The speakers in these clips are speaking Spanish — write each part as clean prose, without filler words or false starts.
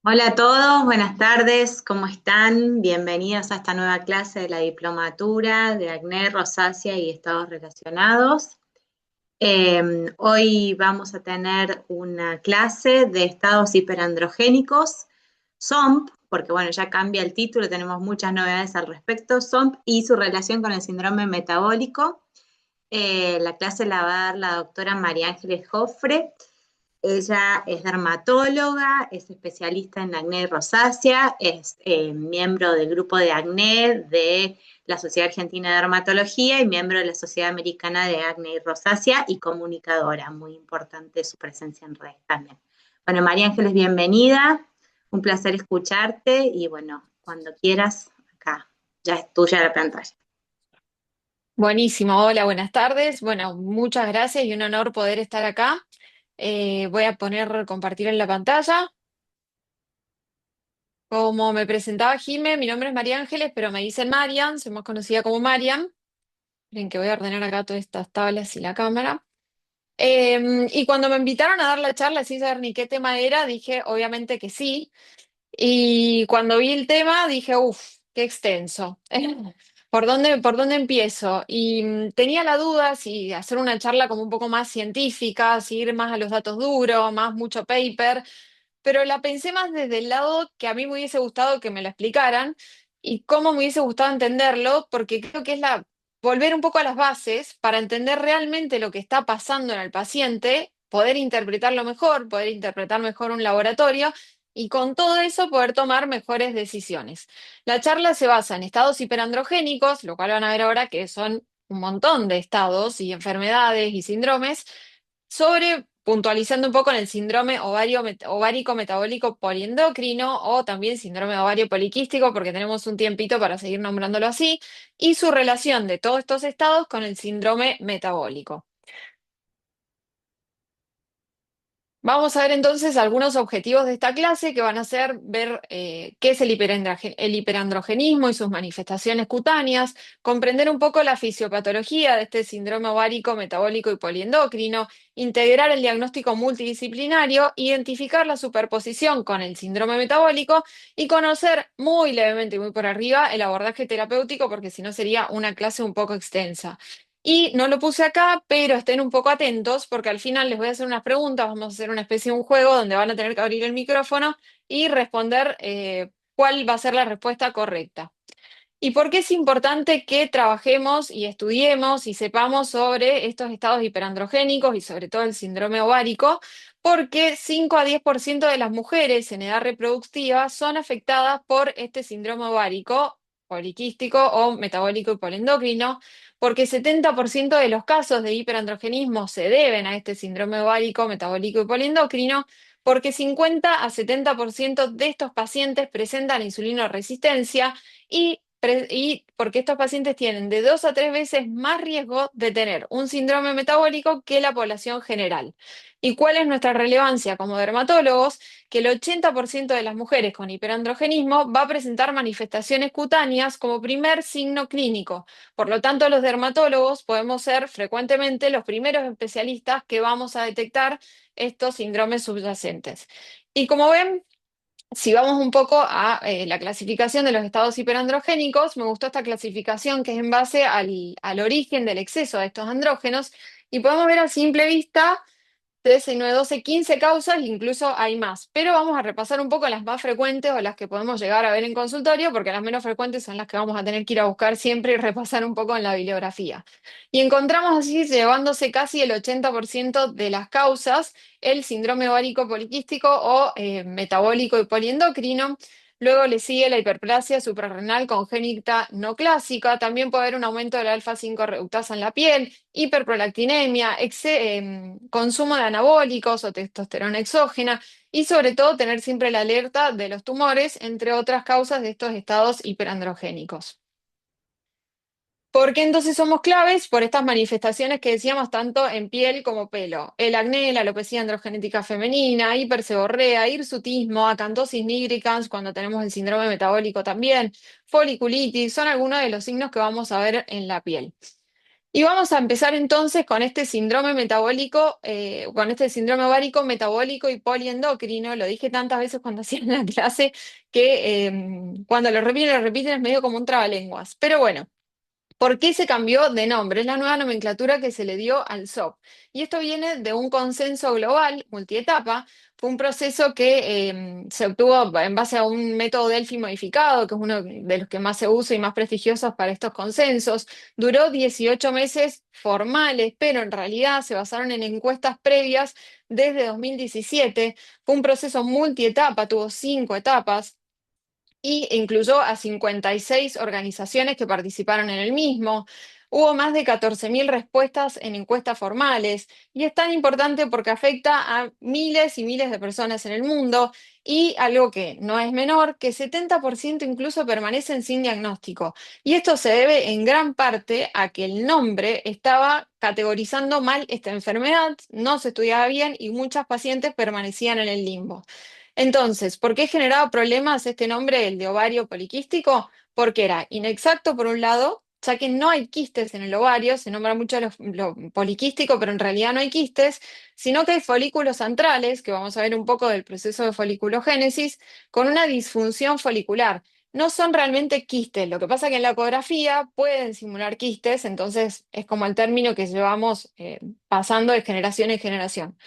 Hola a todos, buenas tardes, ¿cómo están? Bienvenidos a esta nueva clase de la diplomatura de acné, rosácea y estados relacionados. Hoy vamos a tener una clase de estados hiperandrogénicos, SOMP, porque bueno, ya cambia el título, tenemos muchas novedades al respecto, SOMP y su relación con el síndrome metabólico. La clase la va a dar la doctora María Ángeles Jofre. Ella es dermatóloga, es especialista en acné y rosácea, es miembro del grupo de acné de la Sociedad Argentina de Dermatología y miembro de la Sociedad Americana de Acné y Rosácea y comunicadora. Muy importante su presencia en redes también. Bueno, María Ángeles, bienvenida. Un placer escucharte y bueno, cuando quieras, acá ya es tuya la pantalla. Buenísimo, hola, buenas tardes. Bueno, muchas gracias y un honor poder estar acá. Voy a poner compartir en la pantalla. Como me presentaba Jime, mi nombre es María Ángeles, pero me dicen Marian, soy más conocida como Marian. Miren que voy a ordenar acá todas estas tablas y la cámara. Y cuando me invitaron a dar la charla sin saber ni qué tema era, dije obviamente que sí. Y cuando vi el tema dije, uff, qué extenso. ¿Por dónde empiezo? Y tenía la duda si hacer una charla como un poco más científica, si ir más a los datos duros, más mucho paper, pero la pensé más desde el lado que a mí me hubiese gustado que me lo explicaran y cómo me hubiese gustado entenderlo, porque creo que es volver un poco a las bases para entender realmente lo que está pasando en el paciente, poder interpretarlo mejor, poder interpretar mejor un laboratorio y con todo eso poder tomar mejores decisiones. La charla se basa en estados hiperandrogénicos, lo cual van a ver ahora que son un montón de estados y enfermedades y síndromes sobre puntualizando un poco en el síndrome ovárico metabólico poliendocrino o también síndrome ovario poliquístico, porque tenemos un tiempito para seguir nombrándolo así, y su relación de todos estos estados con el síndrome metabólico. Vamos a ver entonces algunos objetivos de esta clase que van a ser ver qué es el hiperandrogenismo y sus manifestaciones cutáneas, comprender un poco la fisiopatología de este síndrome ovárico, metabólico y poliendocrino, integrar el diagnóstico multidisciplinario, identificar la superposición con el síndrome metabólico y conocer muy levemente y muy por arriba el abordaje terapéutico, porque si no sería una clase un poco extensa. Y no lo puse acá, pero estén un poco atentos porque al final les voy a hacer unas preguntas, vamos a hacer una especie de un juego donde van a tener que abrir el micrófono y responder cuál va a ser la respuesta correcta. ¿Y por qué es importante que trabajemos y estudiemos y sepamos sobre estos estados hiperandrogénicos y sobre todo el síndrome ovárico? Porque 5 a 10% de las mujeres en edad reproductiva son afectadas por este síndrome ovárico, poliquístico o metabólico y polendocrino, porque 70% de los casos de hiperandrogenismo se deben a este síndrome ovárico, metabólico y polendocrino, porque 50 a 70% de estos pacientes presentan insulinoresistencia y porque estos pacientes tienen de 2 a 3 veces más riesgo de tener un síndrome metabólico que la población general. ¿Y cuál es nuestra relevancia como dermatólogos? Que el 80% de las mujeres con hiperandrogenismo va a presentar manifestaciones cutáneas como primer signo clínico. Por lo tanto, los dermatólogos podemos ser frecuentemente los primeros especialistas que vamos a detectar estos síndromes subyacentes. Y como ven, si vamos un poco a la clasificación de los estados hiperandrogénicos, me gustó esta clasificación que es en base al origen del exceso de estos andrógenos y podemos ver a simple vista 13, 9, 12, 15 causas, incluso hay más. Pero vamos a repasar un poco las más frecuentes o las que podemos llegar a ver en consultorio, porque las menos frecuentes son las que vamos a tener que ir a buscar siempre y repasar un poco en la bibliografía. Y encontramos así, llevándose casi el 80% de las causas, el síndrome ovárico poliquístico o metabólico y poliendocrino. Luego le sigue la hiperplasia suprarrenal congénita no clásica. También puede haber un aumento de la alfa-5 reductasa en la piel, hiperprolactinemia, consumo de anabólicos o testosterona exógena y sobre todo tener siempre la alerta de los tumores, entre otras causas de estos estados hiperandrogénicos. ¿Por qué entonces somos claves? Por estas manifestaciones que decíamos tanto en piel como pelo. El acné, la alopecia androgenética femenina, hiperseborrea, hirsutismo, acantosis nigricans, cuando tenemos el síndrome metabólico también, foliculitis, son algunos de los signos que vamos a ver en la piel. Y vamos a empezar entonces con este síndrome metabólico, con este síndrome ovárico metabólico y poliendocrino. Lo dije tantas veces cuando hacía en la clase que cuando lo repiten es medio como un trabalenguas. Pero bueno. ¿Por qué se cambió de nombre? Es la nueva nomenclatura que se le dio al SOP. Y esto viene de un consenso global, multietapa. Fue un proceso que se obtuvo en base a un método Delphi modificado, que es uno de los que más se usa y más prestigiosos para estos consensos. Duró 18 meses formales, pero en realidad se basaron en encuestas previas desde 2017. Fue un proceso multietapa, tuvo 5 etapas y incluyó a 56 organizaciones que participaron en el mismo. Hubo más de 14.000 respuestas en encuestas formales y es tan importante porque afecta a miles y miles de personas en el mundo y algo que no es menor, que 70% incluso permanecen sin diagnóstico. Y esto se debe en gran parte a que el nombre estaba categorizando mal esta enfermedad, no se estudiaba bien y muchas pacientes permanecían en el limbo. Entonces, ¿por qué generaba problemas este nombre, el de ovario poliquístico? Porque era inexacto por un lado, ya que no hay quistes en el ovario, se nombra mucho lo poliquístico, pero en realidad no hay quistes, sino que hay folículos centrales, que vamos a ver un poco del proceso de foliculogénesis, con una disfunción folicular. No son realmente quistes, lo que pasa que en la ecografía pueden simular quistes, entonces es como el término que llevamos pasando de generación en generación.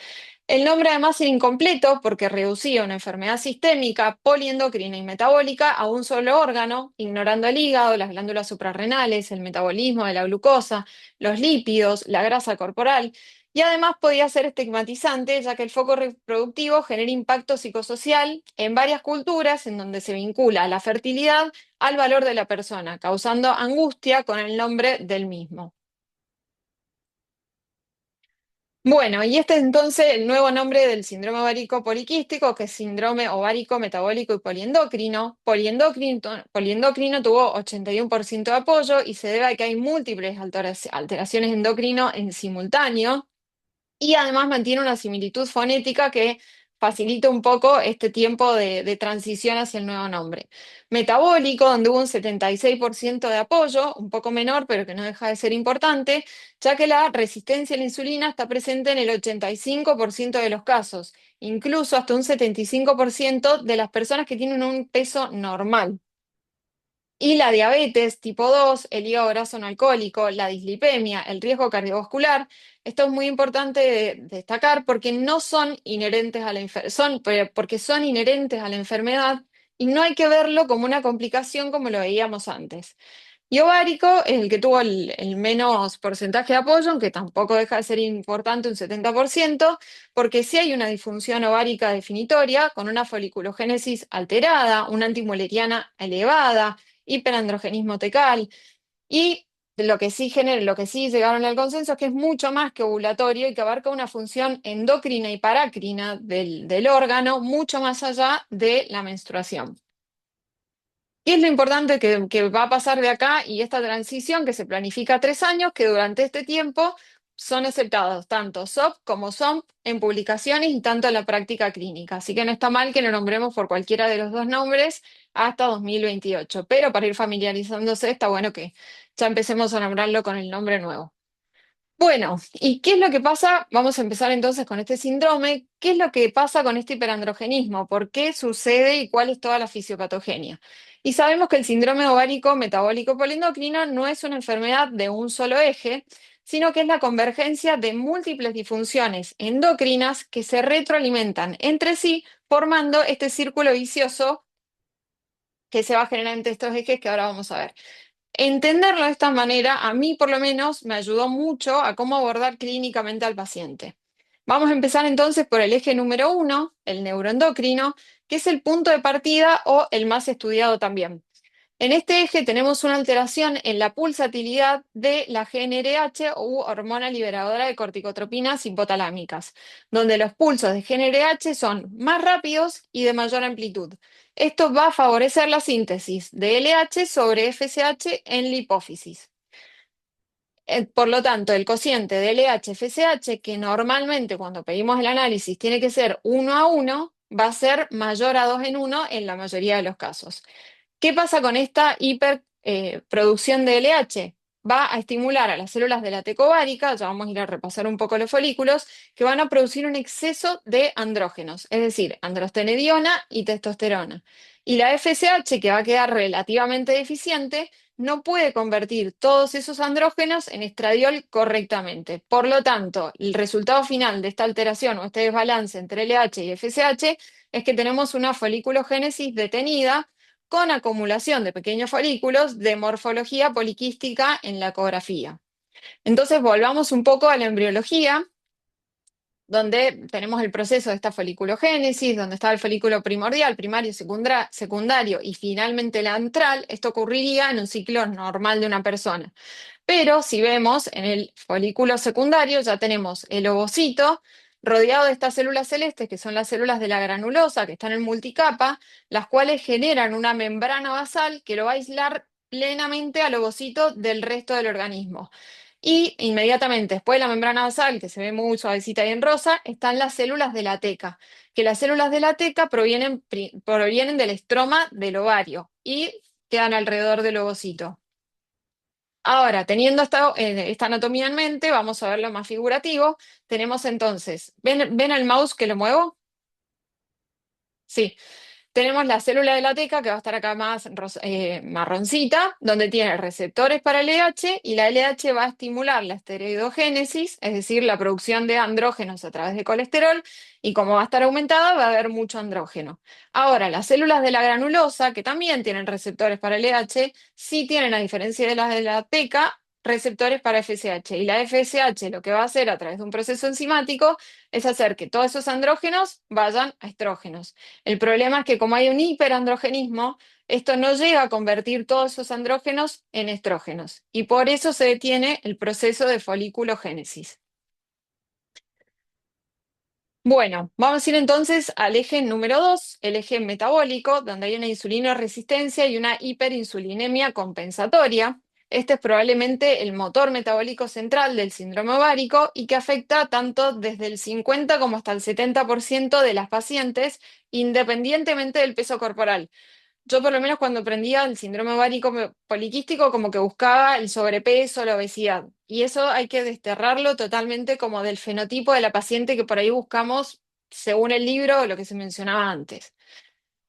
El nombre además era incompleto porque reducía una enfermedad sistémica, poliendocrina y metabólica a un solo órgano, ignorando el hígado, las glándulas suprarrenales, el metabolismo de la glucosa, los lípidos, la grasa corporal, y además podía ser estigmatizante, ya que el foco reproductivo genera impacto psicosocial en varias culturas en donde se vincula la fertilidad al valor de la persona, causando angustia con el nombre del mismo. Bueno, y este es entonces el nuevo nombre del síndrome ovárico poliquístico, que es síndrome ovárico metabólico y poliendocrino. Poliendocrino tuvo 81% de apoyo y se debe a que hay múltiples alteraciones endocrino en simultáneo y además mantiene una similitud fonética que facilita un poco este tiempo de transición hacia el nuevo nombre. Metabólico, donde hubo un 76% de apoyo, un poco menor, pero que no deja de ser importante, ya que la resistencia a la insulina está presente en el 85% de los casos, incluso hasta un 75% de las personas que tienen un peso normal. Y la diabetes tipo 2, el hígado graso no alcohólico, la dislipemia, el riesgo cardiovascular, esto es muy importante de destacar porque no son inherentes a la porque son inherentes a la enfermedad y no hay que verlo como una complicación como lo veíamos antes. Y ovárico es el que tuvo el menos porcentaje de apoyo, aunque tampoco deja de ser importante un 70%, porque sí hay una disfunción ovárica definitoria con una foliculogénesis alterada, una antimoleriana elevada, hiperandrogenismo tecal, y lo que sí llegaron al consenso es que es mucho más que ovulatorio y que abarca una función endocrina y parácrina del órgano, mucho más allá de la menstruación. ¿Qué es lo importante que va a pasar de acá y esta transición que se planifica 3 años, que durante este tiempo son aceptados tanto SOP como SOMP en publicaciones y tanto en la práctica clínica? Así que no está mal que lo nombremos por cualquiera de los dos nombres hasta 2028, pero para ir familiarizándose está bueno que ya empecemos a nombrarlo con el nombre nuevo. Bueno, ¿y qué es lo que pasa? Vamos a empezar entonces con este síndrome. ¿Qué es lo que pasa con este hiperandrogenismo? ¿Por qué sucede y cuál es toda la fisiopatogenia? Y sabemos que el síndrome ovárico metabólico poliendocrino no es una enfermedad de un solo eje, sino que es la convergencia de múltiples disfunciones endocrinas que se retroalimentan entre sí, formando este círculo vicioso que se va a generar entre estos ejes que ahora vamos a ver. Entenderlo de esta manera, a mí por lo menos, me ayudó mucho a cómo abordar clínicamente al paciente. Vamos a empezar entonces por el eje número 1, el neuroendocrino, que es el punto de partida o el más estudiado también. En este eje tenemos una alteración en la pulsatilidad de la GnRH u hormona liberadora de corticotropinas hipotalámicas, donde los pulsos de GnRH son más rápidos y de mayor amplitud. Esto va a favorecer la síntesis de LH sobre FSH en la hipófisis. Por lo tanto, el cociente de LH-FSH, que normalmente cuando pedimos el análisis tiene que ser 1:1, va a ser mayor a 2:1 en la mayoría de los casos. ¿Qué pasa con esta hiperproducción de LH? Va a estimular a las células de la teca ovárica, ya vamos a ir a repasar un poco los folículos, que van a producir un exceso de andrógenos, es decir, androstenediona y testosterona. Y la FSH, que va a quedar relativamente deficiente, no puede convertir todos esos andrógenos en estradiol correctamente. Por lo tanto, el resultado final de esta alteración o este desbalance entre LH y FSH es que tenemos una foliculogénesis detenida con acumulación de pequeños folículos de morfología poliquística en la ecografía. Entonces, volvamos un poco a la embriología, donde tenemos el proceso de esta foliculogénesis, donde está el folículo primordial, primario, secundario y finalmente la antral. Esto ocurriría en un ciclo normal de una persona. Pero si vemos en el folículo secundario ya tenemos el ovocito rodeado de estas células celestes, que son las células de la granulosa, que están en multicapa, las cuales generan una membrana basal que lo va a aislar plenamente al ovocito del resto del organismo. Y inmediatamente después de la membrana basal, que se ve muy suavecita y en rosa, están las células de la teca, que las células de la teca provienen del estroma del ovario y quedan alrededor del ovocito. Ahora, teniendo esta anatomía en mente, vamos a ver lo más figurativo. Tenemos entonces, ¿ven el mouse que lo muevo? Sí. Tenemos la célula de la teca, que va a estar acá más marroncita, donde tiene receptores para LH, y la LH va a estimular la esteroidogénesis, es decir, la producción de andrógenos a través de colesterol, y como va a estar aumentada, va a haber mucho andrógeno. Ahora, las células de la granulosa, que también tienen receptores para LH, sí tienen, a diferencia de las de la teca, receptores para FSH. Y la FSH lo que va a hacer a través de un proceso enzimático es hacer que todos esos andrógenos vayan a estrógenos. El problema es que como hay un hiperandrogenismo, esto no llega a convertir todos esos andrógenos en estrógenos y por eso se detiene el proceso de foliculogénesis. Bueno, vamos a ir entonces al eje número 2, el eje metabólico, donde hay una insulinoresistencia y una hiperinsulinemia compensatoria. Este es probablemente el motor metabólico central del síndrome ovárico y que afecta tanto desde el 50 como hasta el 70% de las pacientes, independientemente del peso corporal. Yo por lo menos cuando aprendía el síndrome ovárico poliquístico como que buscaba el sobrepeso, la obesidad. Y eso hay que desterrarlo totalmente como del fenotipo de la paciente que por ahí buscamos según el libro o lo que se mencionaba antes.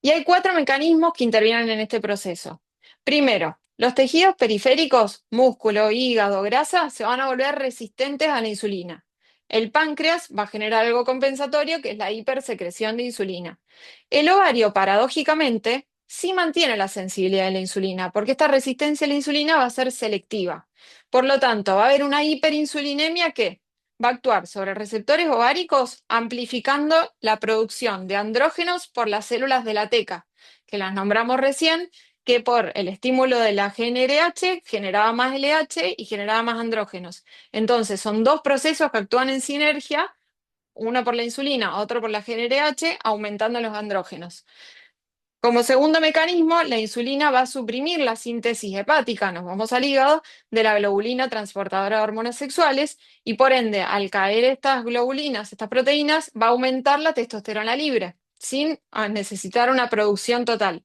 Y hay 4 mecanismos que intervienen en este proceso. Primero, los tejidos periféricos, músculo, hígado, grasa, se van a volver resistentes a la insulina. El páncreas va a generar algo compensatorio que es la hipersecreción de insulina. El ovario, paradójicamente, sí mantiene la sensibilidad de la insulina, porque esta resistencia a la insulina va a ser selectiva. Por lo tanto, va a haber una hiperinsulinemia que va a actuar sobre receptores ováricos, amplificando la producción de andrógenos por las células de la teca, que las nombramos recién, que por el estímulo de la GnRH generaba más LH y generaba más andrógenos. Entonces, son dos procesos que actúan en sinergia, uno por la insulina, otro por la GnRH, aumentando los andrógenos. Como segundo mecanismo, la insulina va a suprimir la síntesis hepática, nos vamos al hígado, de la globulina transportadora de hormonas sexuales y por ende, al caer estas globulinas, estas proteínas, va a aumentar la testosterona libre, sin necesitar una producción total.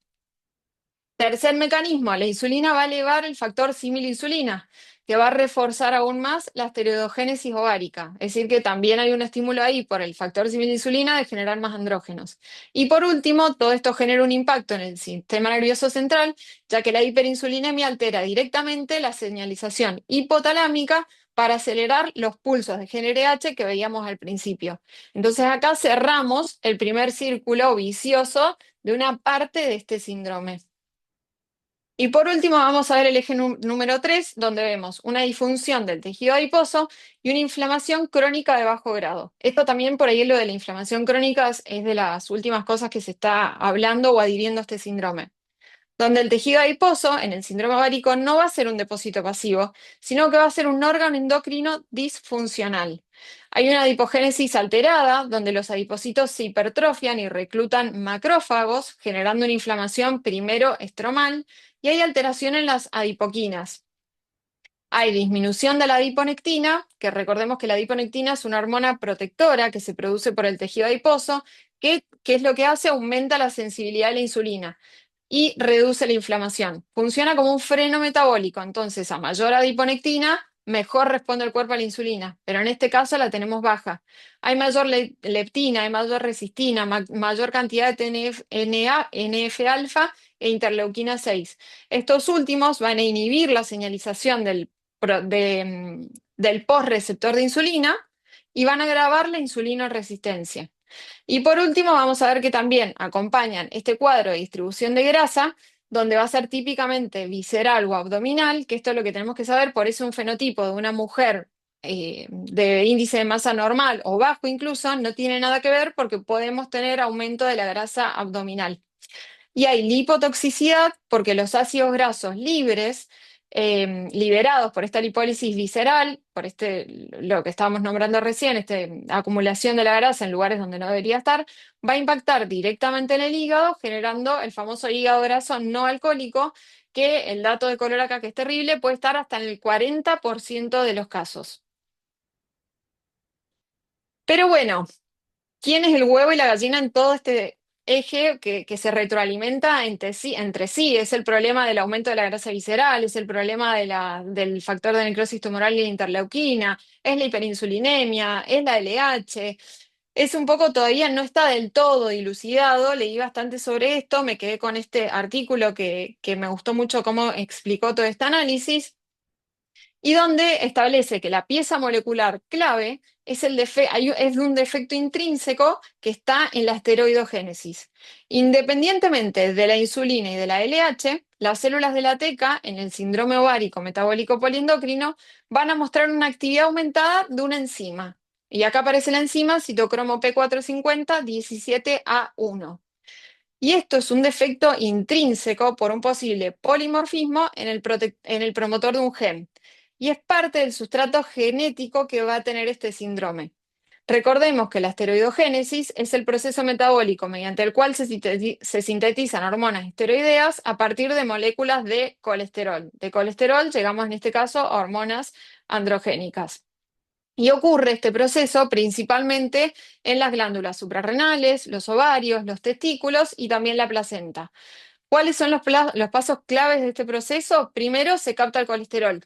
Tercer mecanismo, la insulina va a elevar el factor símil-insulina, que va a reforzar aún más la esteroidogénesis ovárica. Es decir, que también hay un estímulo ahí por el factor símil-insulina de generar más andrógenos. Y por último, todo esto genera un impacto en el sistema nervioso central, ya que la hiperinsulinemia altera directamente la señalización hipotalámica para acelerar los pulsos de GnRH que veíamos al principio. Entonces acá cerramos el primer círculo vicioso de una parte de este síndrome. Y por último vamos a ver el eje número 3, donde vemos una disfunción del tejido adiposo y una inflamación crónica de bajo grado. Esto también por ahí lo de la inflamación crónica es de las últimas cosas que se está hablando o adhiriendo a este síndrome, donde el tejido adiposo en el síndrome ovárico no va a ser un depósito pasivo, sino que va a ser un órgano endocrino disfuncional. Hay una adipogénesis alterada, donde los adipocitos se hipertrofian y reclutan macrófagos, generando una inflamación primero estromal, y hay alteración en las adipoquinas. Hay disminución de la adiponectina, que recordemos que la adiponectina es una hormona protectora que se produce por el tejido adiposo, que es lo que hace, aumenta la sensibilidad a la insulina y reduce la inflamación. Funciona como un freno metabólico, entonces a mayor adiponectina, mejor responde el cuerpo a la insulina, pero en este caso la tenemos baja. Hay mayor leptina, hay mayor resistina, mayor cantidad de NF-alfa e interleuquina 6. Estos últimos van a inhibir la señalización del postreceptor de insulina y van a agravar la insulinoresistencia. Y por último, vamos a ver que también acompañan este cuadro de distribución de grasa, donde va a ser típicamente visceral o abdominal, que esto es lo que tenemos que saber, por eso un fenotipo de una mujer de índice de masa normal o bajo incluso, no tiene nada que ver porque podemos tener aumento de la grasa abdominal. Y hay lipotoxicidad porque los ácidos grasos libres, liberados por esta lipólisis visceral, por lo que estábamos nombrando recién, esta acumulación de la grasa en lugares donde no debería estar, va a impactar directamente en el hígado, generando el famoso hígado graso no alcohólico, que el dato de color acá, que es terrible, puede estar hasta en el 40% de los casos. Pero bueno, quién es el huevo y la gallina en todo este eje que se retroalimenta entre sí. Es el problema del aumento de la grasa visceral, es el problema del factor de necrosis tumoral y la interleuquina, es la hiperinsulinemia, es la LH. Es un poco, todavía no está del todo dilucidado, leí bastante sobre esto, me quedé con este artículo que me gustó mucho cómo explicó todo este análisis y donde establece que la pieza molecular clave es de un defecto intrínseco que está en la esteroidogénesis. Independientemente de la insulina y de la LH, las células de la teca en el síndrome ovárico metabólico poliendocrino van a mostrar una actividad aumentada de una enzima. Y acá aparece la enzima citocromo P450 17A1. Y esto es un defecto intrínseco por un posible polimorfismo en el promotor de un gen. Y es parte del sustrato genético que va a tener este síndrome. Recordemos que la esteroidogénesis es el proceso metabólico mediante el cual se sintetizan hormonas esteroideas a partir de moléculas de colesterol. De colesterol llegamos en este caso a hormonas androgénicas. Y ocurre este proceso principalmente en las glándulas suprarrenales, los ovarios, los testículos y también la placenta. ¿Cuáles son los pasos claves de este proceso? Primero, se capta el colesterol.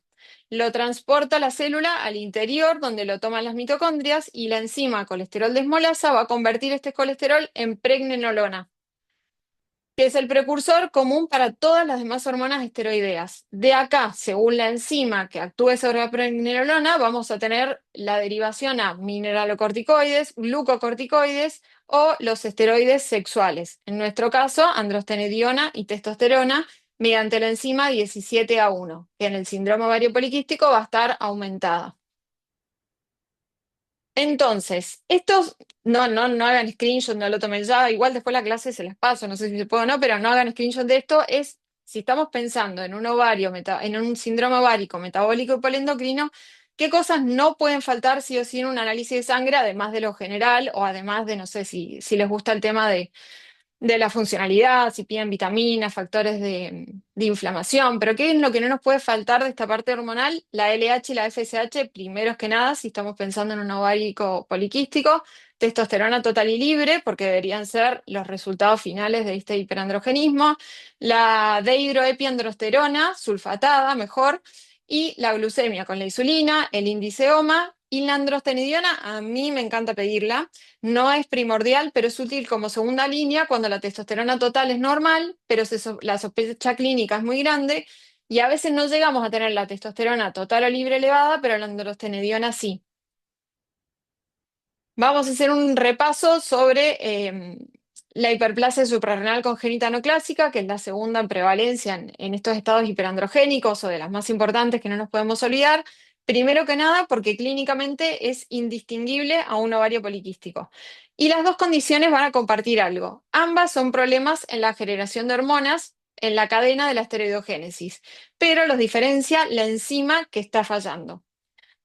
Lo transporta la célula al interior, donde lo toman las mitocondrias, y la enzima colesterol desmolasa va a convertir este colesterol en pregnenolona, que es el precursor común para todas las demás hormonas esteroideas. De acá, según la enzima que actúe sobre la pregnenolona, vamos a tener la derivación a mineralocorticoides, glucocorticoides o los esteroides sexuales. En nuestro caso, androstenediona y testosterona, mediante la enzima 17A1, que en el síndrome ovario poliquístico va a estar aumentada. Entonces, estos, no hagan screenshot, no lo tomen ya, igual después la clase se las paso, no sé si se puede o no, pero no hagan screenshot de esto, si estamos pensando en un en un síndrome ovárico metabólico y polendocrino, ¿qué cosas no pueden faltar sí o sí en un análisis de sangre, además de lo general, o además de, no sé, si les gusta el tema de la funcionalidad, si piden vitaminas, factores de inflamación, pero ¿qué es lo que no nos puede faltar de esta parte hormonal? La LH y la FSH, primero que nada, si estamos pensando en un ovárico poliquístico, testosterona total y libre, porque deberían ser los resultados finales de este hiperandrogenismo, la dehidroepiandrosterona, sulfatada, mejor, y la glucemia con la insulina, el índice OMA, y la androstenediona, a mí me encanta pedirla. No es primordial, pero es útil como segunda línea cuando la testosterona total es normal, pero la sospecha clínica es muy grande y a veces no llegamos a tener la testosterona total o libre elevada, pero la androstenediona sí. Vamos a hacer un repaso sobre la hiperplasia suprarrenal congénita no clásica, que es la segunda en prevalencia en estos estados hiperandrogénicos o de las más importantes que no nos podemos olvidar. Primero que nada, porque clínicamente es indistinguible a un ovario poliquístico. Y las dos condiciones van a compartir algo. Ambas son problemas en la generación de hormonas en la cadena de la esteroidogénesis, pero los diferencia la enzima que está fallando.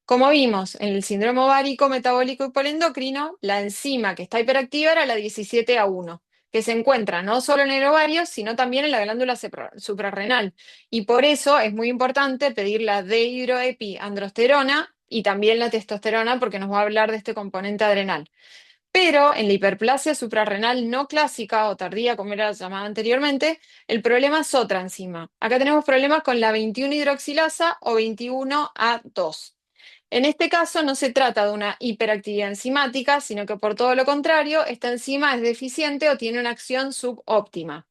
Como vimos en el síndrome ovárico metabólico y polendocrino, la enzima que está hiperactiva era la 17A1, que se encuentra no solo en el ovario, sino también en la glándula suprarrenal. Y por eso es muy importante pedir la dehidroepiandrosterona y también la testosterona, porque nos va a hablar de este componente adrenal. Pero en la hiperplasia suprarrenal no clásica o tardía, como era llamada anteriormente, el problema es otra enzima. Acá tenemos problemas con la 21-hidroxilasa o 21A2. En este caso no se trata de una hiperactividad enzimática, sino que por todo lo contrario, esta enzima es deficiente o tiene una acción subóptima.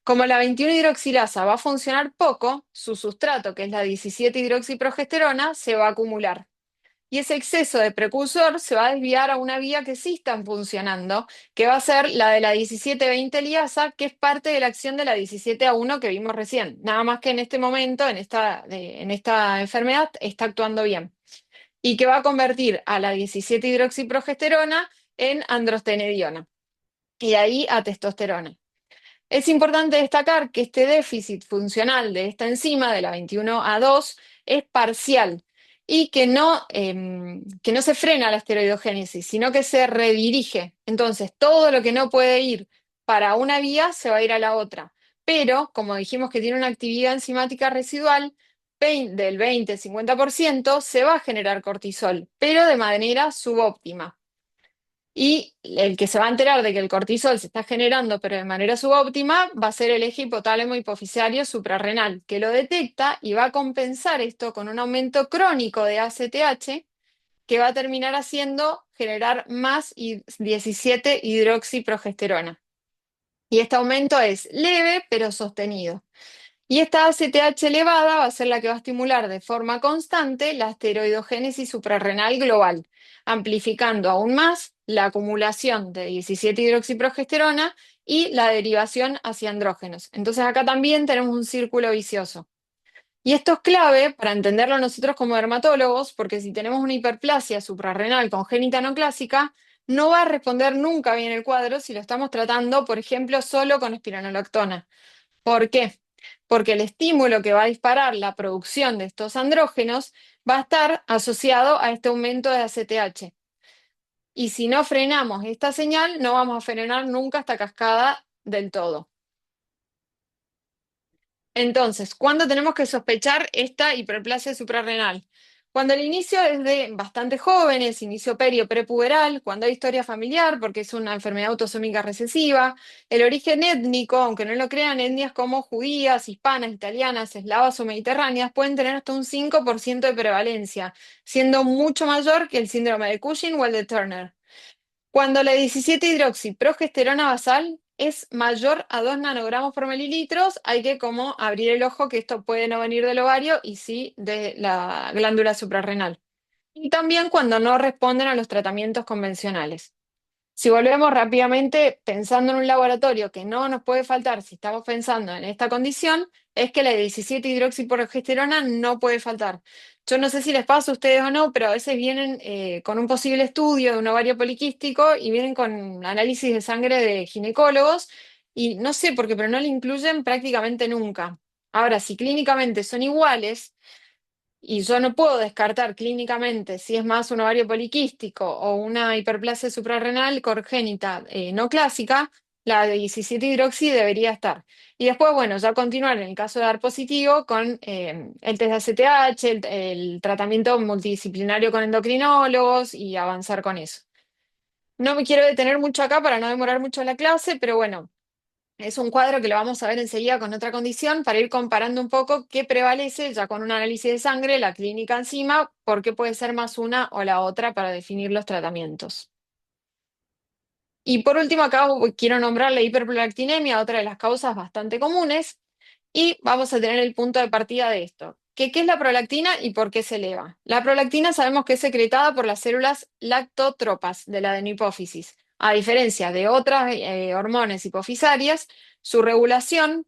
Como la 21-hidroxilasa va a funcionar poco, su sustrato, que es la 17-hidroxiprogesterona, se va a acumular. Y ese exceso de precursor se va a desviar a una vía que sí está funcionando, que va a ser la de la 17-20 liasa, que es parte de la acción de la 17A1 que vimos recién. Nada más que en este momento, en esta enfermedad, está actuando bien y que va a convertir a la 17-hidroxiprogesterona en androstenediona y de ahí a testosterona. Es importante destacar que este déficit funcional de esta enzima, de la 21A2, es parcial y que no se frena la esteroidogénesis, sino que se redirige. Entonces, todo lo que no puede ir para una vía se va a ir a la otra. Pero, como dijimos que tiene una actividad enzimática residual, del 20-50% se va a generar cortisol, pero de manera subóptima. Y el que se va a enterar de que el cortisol se está generando, pero de manera subóptima, va a ser el eje hipotálamo hipofisario suprarrenal, que lo detecta y va a compensar esto con un aumento crónico de ACTH, que va a terminar haciendo generar más 17-hidroxiprogesterona. Y este aumento es leve, pero sostenido. Y esta ACTH elevada va a ser la que va a estimular de forma constante la esteroidogénesis suprarrenal global, amplificando aún más la acumulación de 17-hidroxiprogesterona y la derivación hacia andrógenos. Entonces acá también tenemos un círculo vicioso. Y esto es clave para entenderlo nosotros como dermatólogos, porque si tenemos una hiperplasia suprarrenal congénita no clásica, no va a responder nunca bien el cuadro si lo estamos tratando, por ejemplo, solo con espironolactona. ¿Por qué? Porque el estímulo que va a disparar la producción de estos andrógenos va a estar asociado a este aumento de ACTH. Y si no frenamos esta señal, no vamos a frenar nunca esta cascada del todo. Entonces, ¿cuándo tenemos que sospechar esta hiperplasia suprarrenal? Cuando el inicio es de bastante jóvenes, inicio prepuberal, cuando hay historia familiar, porque es una enfermedad autosómica recesiva, el origen étnico, aunque no lo crean, etnias como judías, hispanas, italianas, eslavas o mediterráneas pueden tener hasta un 5% de prevalencia, siendo mucho mayor que el síndrome de Cushing o el de Turner. Cuando la 17-hidroxiprogesterona basal es mayor a 2 nanogramos por mililitros, hay que como abrir el ojo que esto puede no venir del ovario y sí de la glándula suprarrenal. Y también cuando no responden a los tratamientos convencionales. Si volvemos rápidamente pensando en un laboratorio que no nos puede faltar si estamos pensando en esta condición, es que la 17-hidroxiprogesterona no puede faltar. Yo no sé si les pasa a ustedes o no, pero a veces vienen con un posible estudio de un ovario poliquístico y vienen con análisis de sangre de ginecólogos y no sé por qué, pero no le incluyen prácticamente nunca. Ahora, si clínicamente son iguales, y yo no puedo descartar clínicamente si es más un ovario poliquístico o una hiperplasia suprarrenal congénita no clásica, la de 17-hidroxi debería estar. Y después, bueno, ya continuar en el caso de dar positivo con el test de ACTH, el tratamiento multidisciplinario con endocrinólogos y avanzar con eso. No me quiero detener mucho acá para no demorar mucho la clase, pero bueno, es un cuadro que lo vamos a ver enseguida con otra condición para ir comparando un poco qué prevalece ya con un análisis de sangre, la clínica encima, por qué puede ser más una o la otra para definir los tratamientos. Y por último, acá quiero nombrar la hiperprolactinemia, otra de las causas bastante comunes, y vamos a tener el punto de partida de esto. ¿Qué es la prolactina y por qué se eleva? La prolactina sabemos que es secretada por las células lactotropas de la adenohipófisis. A diferencia de otras hormonas hipofisarias, su regulación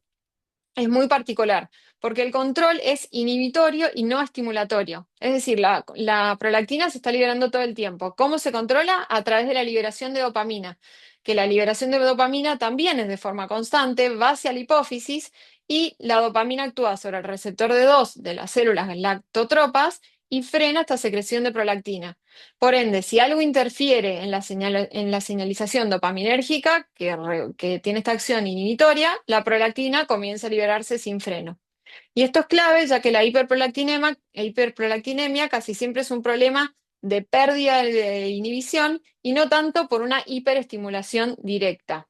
es muy particular, porque el control es inhibitorio y no estimulatorio. Es decir, la prolactina se está liberando todo el tiempo. ¿Cómo se controla? A través de la liberación de dopamina, que la liberación de dopamina también es de forma constante, va hacia la hipófisis y la dopamina actúa sobre el receptor de 2 de las células lactotropas y frena esta secreción de prolactina. Por ende, si algo interfiere en en la señalización dopaminérgica, que tiene esta acción inhibitoria, la prolactina comienza a liberarse sin freno. Y esto es clave, ya que la hiperprolactinemia casi siempre es un problema de pérdida de inhibición y no tanto por una hiperestimulación directa.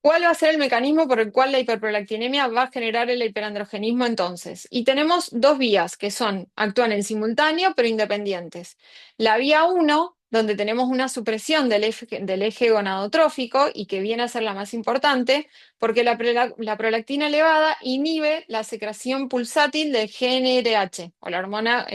¿Cuál va a ser el mecanismo por el cual la hiperprolactinemia va a generar el hiperandrogenismo entonces? Y tenemos dos vías que actúan en simultáneo pero independientes. La vía 1, donde tenemos una supresión del eje gonadotrófico y que viene a ser la más importante, porque la prolactina elevada inhibe la secreción pulsátil del GnRH, o la hormona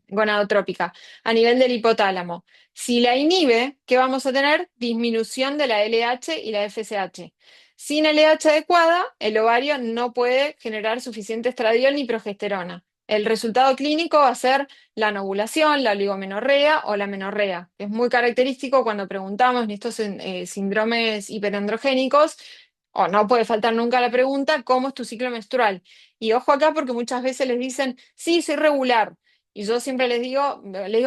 gonadotrópica, a nivel del hipotálamo. Si la inhibe, ¿qué vamos a tener? Disminución de la LH y la FSH. Sin LH adecuada, el ovario no puede generar suficiente estradiol ni progesterona. El resultado clínico va a ser la anovulación, la oligomenorrea o la menorrea. Es muy característico cuando preguntamos en estos síndromes hiperandrogénicos, o no puede faltar nunca la pregunta, ¿cómo es tu ciclo menstrual? Y ojo acá porque muchas veces les dicen, sí, soy regular. Y yo siempre les digo,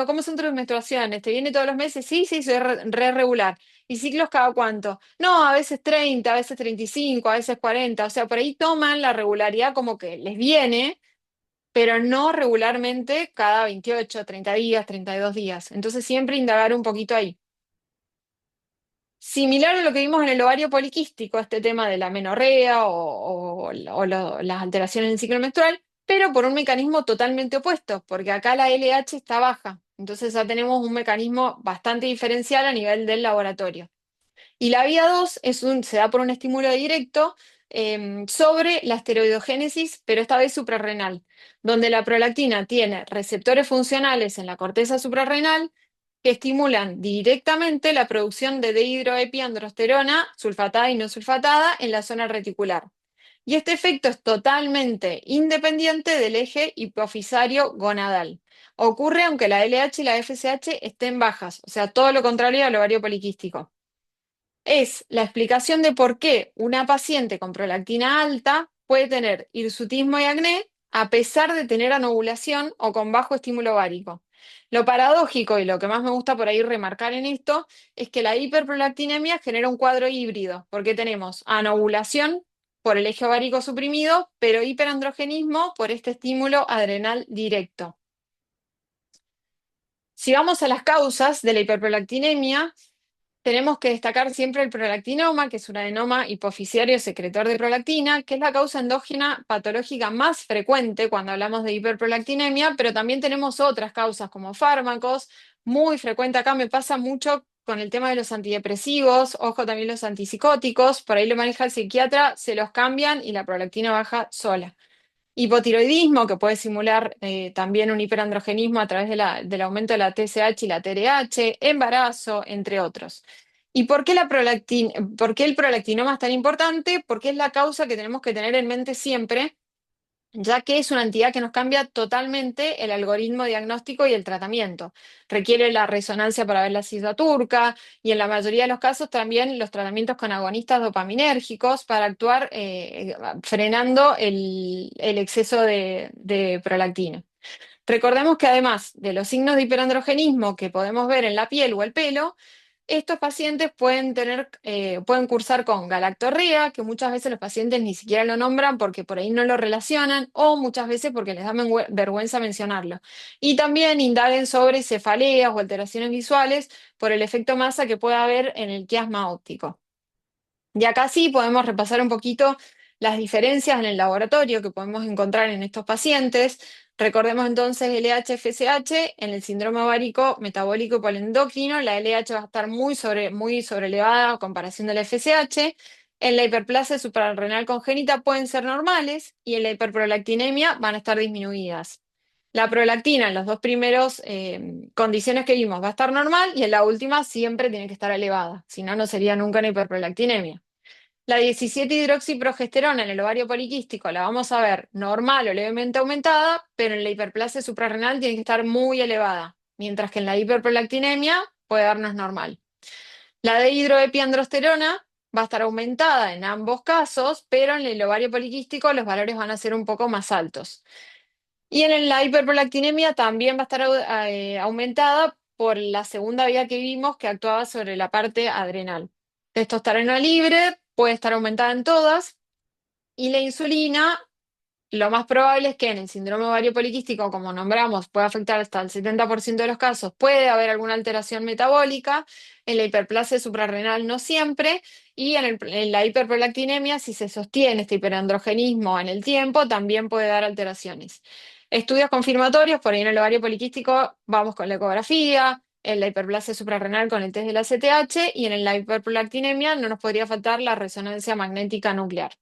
¿cómo son tus menstruaciones? ¿Te viene todos los meses? Sí, sí, soy re regular. ¿Y ciclos cada cuánto? No, a veces 30, a veces 35, a veces 40. O sea, por ahí toman la regularidad como que les viene, pero no regularmente cada 28, 30 días, 32 días. Entonces siempre indagar un poquito ahí. Similar a lo que vimos en el ovario poliquístico, este tema de la menorrea las alteraciones en el ciclo menstrual, pero por un mecanismo totalmente opuesto, porque acá la LH está baja. Entonces ya tenemos un mecanismo bastante diferencial a nivel del laboratorio. Y la vía 2 se da por un estímulo directo sobre la esteroidogénesis, pero esta vez suprarrenal, donde la prolactina tiene receptores funcionales en la corteza suprarrenal que estimulan directamente la producción de dehidroepiandrosterona sulfatada y no sulfatada en la zona reticular. Y este efecto es totalmente independiente del eje hipofisario gonadal. Ocurre aunque la LH y la FSH estén bajas, o sea, todo lo contrario al ovario poliquístico. Es la explicación de por qué una paciente con prolactina alta puede tener hirsutismo y acné a pesar de tener anovulación o con bajo estímulo ovárico. Lo paradójico y lo que más me gusta por ahí remarcar en esto es que la hiperprolactinemia genera un cuadro híbrido, porque tenemos anovulación por el eje ovárico suprimido, pero hiperandrogenismo por este estímulo adrenal directo. Si vamos a las causas de la hiperprolactinemia, tenemos que destacar siempre el prolactinoma, que es un adenoma hipofisiario secretor de prolactina, que es la causa endógena patológica más frecuente cuando hablamos de hiperprolactinemia, pero también tenemos otras causas como fármacos. Muy frecuente acá me pasa mucho con el tema de los antidepresivos, ojo también los antipsicóticos, por ahí lo maneja el psiquiatra, se los cambian y la prolactina baja sola. Hipotiroidismo, que puede simular también un hiperandrogenismo a través del aumento de la TSH y la TRH, embarazo, entre otros. ¿Y por qué el prolactinoma es tan importante? Porque es la causa que tenemos que tener en mente siempre, ya que es una entidad que nos cambia totalmente el algoritmo diagnóstico y el tratamiento. Requiere la resonancia para ver la cisma turca y en la mayoría de los casos también los tratamientos con agonistas dopaminérgicos para actuar frenando el exceso de prolactina. Recordemos que además de los signos de hiperandrogenismo que podemos ver en la piel o el pelo, estos pacientes pueden cursar con galactorrea, que muchas veces los pacientes ni siquiera lo nombran porque por ahí no lo relacionan, o muchas veces porque les da vergüenza mencionarlo. Y también indaguen sobre cefaleas o alteraciones visuales por el efecto masa que puede haber en el quiasma óptico. Y acá sí podemos repasar un poquito las diferencias en el laboratorio que podemos encontrar en estos pacientes. Recordemos entonces LH-FSH, en el síndrome ovárico metabólico y polendocrino, la LH va a estar muy sobrelevada a comparación de la FSH. En la hiperplasia suprarrenal congénita pueden ser normales y en la hiperprolactinemia van a estar disminuidas. La prolactina en los dos primeros condiciones que vimos va a estar normal y en la última siempre tiene que estar elevada, si no, no sería nunca una hiperprolactinemia. La 17-hidroxiprogesterona en el ovario poliquístico la vamos a ver normal o levemente aumentada, pero en la hiperplasia suprarrenal tiene que estar muy elevada, mientras que en la hiperprolactinemia puede darnos normal. La dehidroepiandrosterona va a estar aumentada en ambos casos, pero en el ovario poliquístico los valores van a ser un poco más altos. Y en la hiperprolactinemia también va a estar aumentada por la segunda vía que vimos que actuaba sobre la parte adrenal. Testosterona libre puede estar aumentada en todas y la insulina, lo más probable es que en el síndrome ovario poliquístico, como nombramos, puede afectar hasta el 70% de los casos, puede haber alguna alteración metabólica, en la hiperplasia suprarrenal no siempre, y en la hiperprolactinemia, si se sostiene este hiperandrogenismo en el tiempo, también puede dar alteraciones. Estudios confirmatorios, por ahí en el ovario poliquístico vamos con la ecografía, en la hiperplasia suprarrenal con el test de la CTH, y en la hiperprolactinemia no nos podría faltar la resonancia magnética nuclear.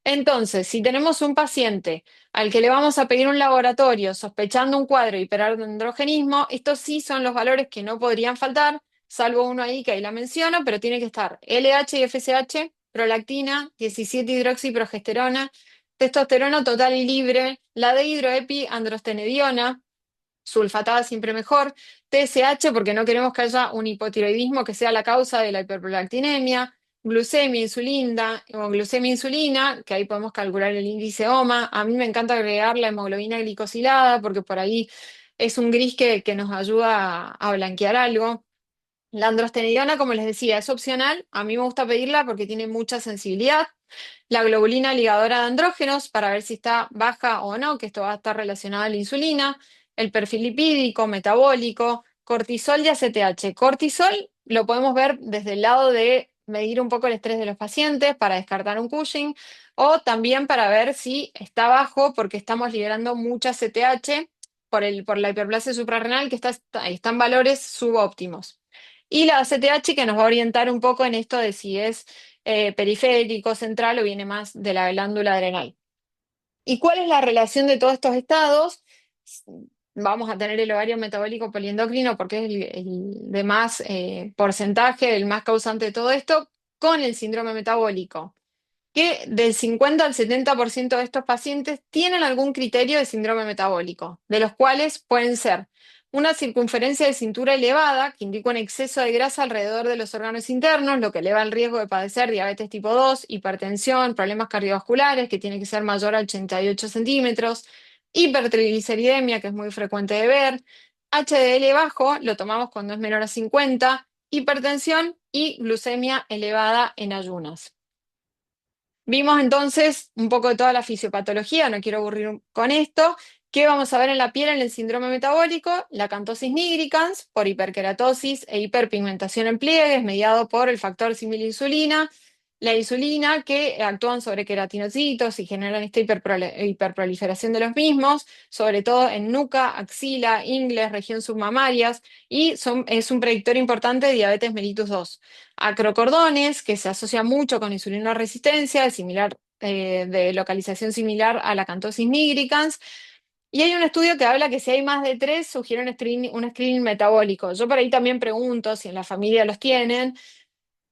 Entonces, si tenemos un paciente al que le vamos a pedir un laboratorio sospechando un cuadro de hiperandrogenismo, estos sí son los valores que no podrían faltar, salvo uno ahí que ahí la menciono, pero tiene que estar LH y FSH, prolactina, 17-hidroxiprogesterona, testosterona total y libre, la dehidroepiandrostenediona, sulfatada siempre mejor, TSH porque no queremos que haya un hipotiroidismo que sea la causa de la hiperprolactinemia, glucemia, insulina, o glucemia, insulina, que ahí podemos calcular el índice OMA. A mí me encanta agregar la hemoglobina glicosilada porque por ahí es un gris que nos ayuda a blanquear algo. La androstenediona, como les decía, es opcional. A mí me gusta pedirla porque tiene mucha sensibilidad. La globulina ligadora de andrógenos para ver si está baja o no, que esto va a estar relacionado a la insulina. El perfil lipídico, metabólico, cortisol y ACTH. Cortisol lo podemos ver desde el lado de medir un poco el estrés de los pacientes para descartar un Cushing o también para ver si está bajo porque estamos liberando mucha ACTH por la hiperplasia suprarrenal que está en valores subóptimos. Y la ACTH que nos va a orientar un poco en esto de si es periférico, central o viene más de la glándula adrenal. ¿Y cuál es la relación de todos estos estados? Vamos a tener el ovario metabólico poliendocrino porque es el de más porcentaje, el más causante de todo esto, con el síndrome metabólico que del 50 al 70% de estos pacientes tienen algún criterio de síndrome metabólico, de los cuales pueden ser una circunferencia de cintura elevada, que indica un exceso de grasa alrededor de los órganos internos, lo que eleva el riesgo de padecer diabetes tipo 2, hipertensión, problemas cardiovasculares, que tiene que ser mayor a 88 centímetros, hipertrigliceridemia, que es muy frecuente de ver, HDL bajo, lo tomamos cuando es menor a 50, hipertensión y glucemia elevada en ayunas. Vimos entonces un poco de toda la fisiopatología, no quiero aburrir con esto. ¿Qué vamos a ver en la piel en el síndrome metabólico? La acantosis nigricans por hiperkeratosis e hiperpigmentación en pliegues, mediado por el factor similinsulina. La insulina que actúan sobre queratinocitos y generan esta hiperproliferación de los mismos, sobre todo en nuca, axila, ingles, región submamarias, y es un predictor importante de diabetes mellitus 2. Acrocordones, que se asocia mucho con insulina resistencia, de localización similar a la acantosis nigricans. Y hay un estudio que habla que si hay más de tres, sugiere un screening metabólico. Yo por ahí también pregunto si en la familia los tienen.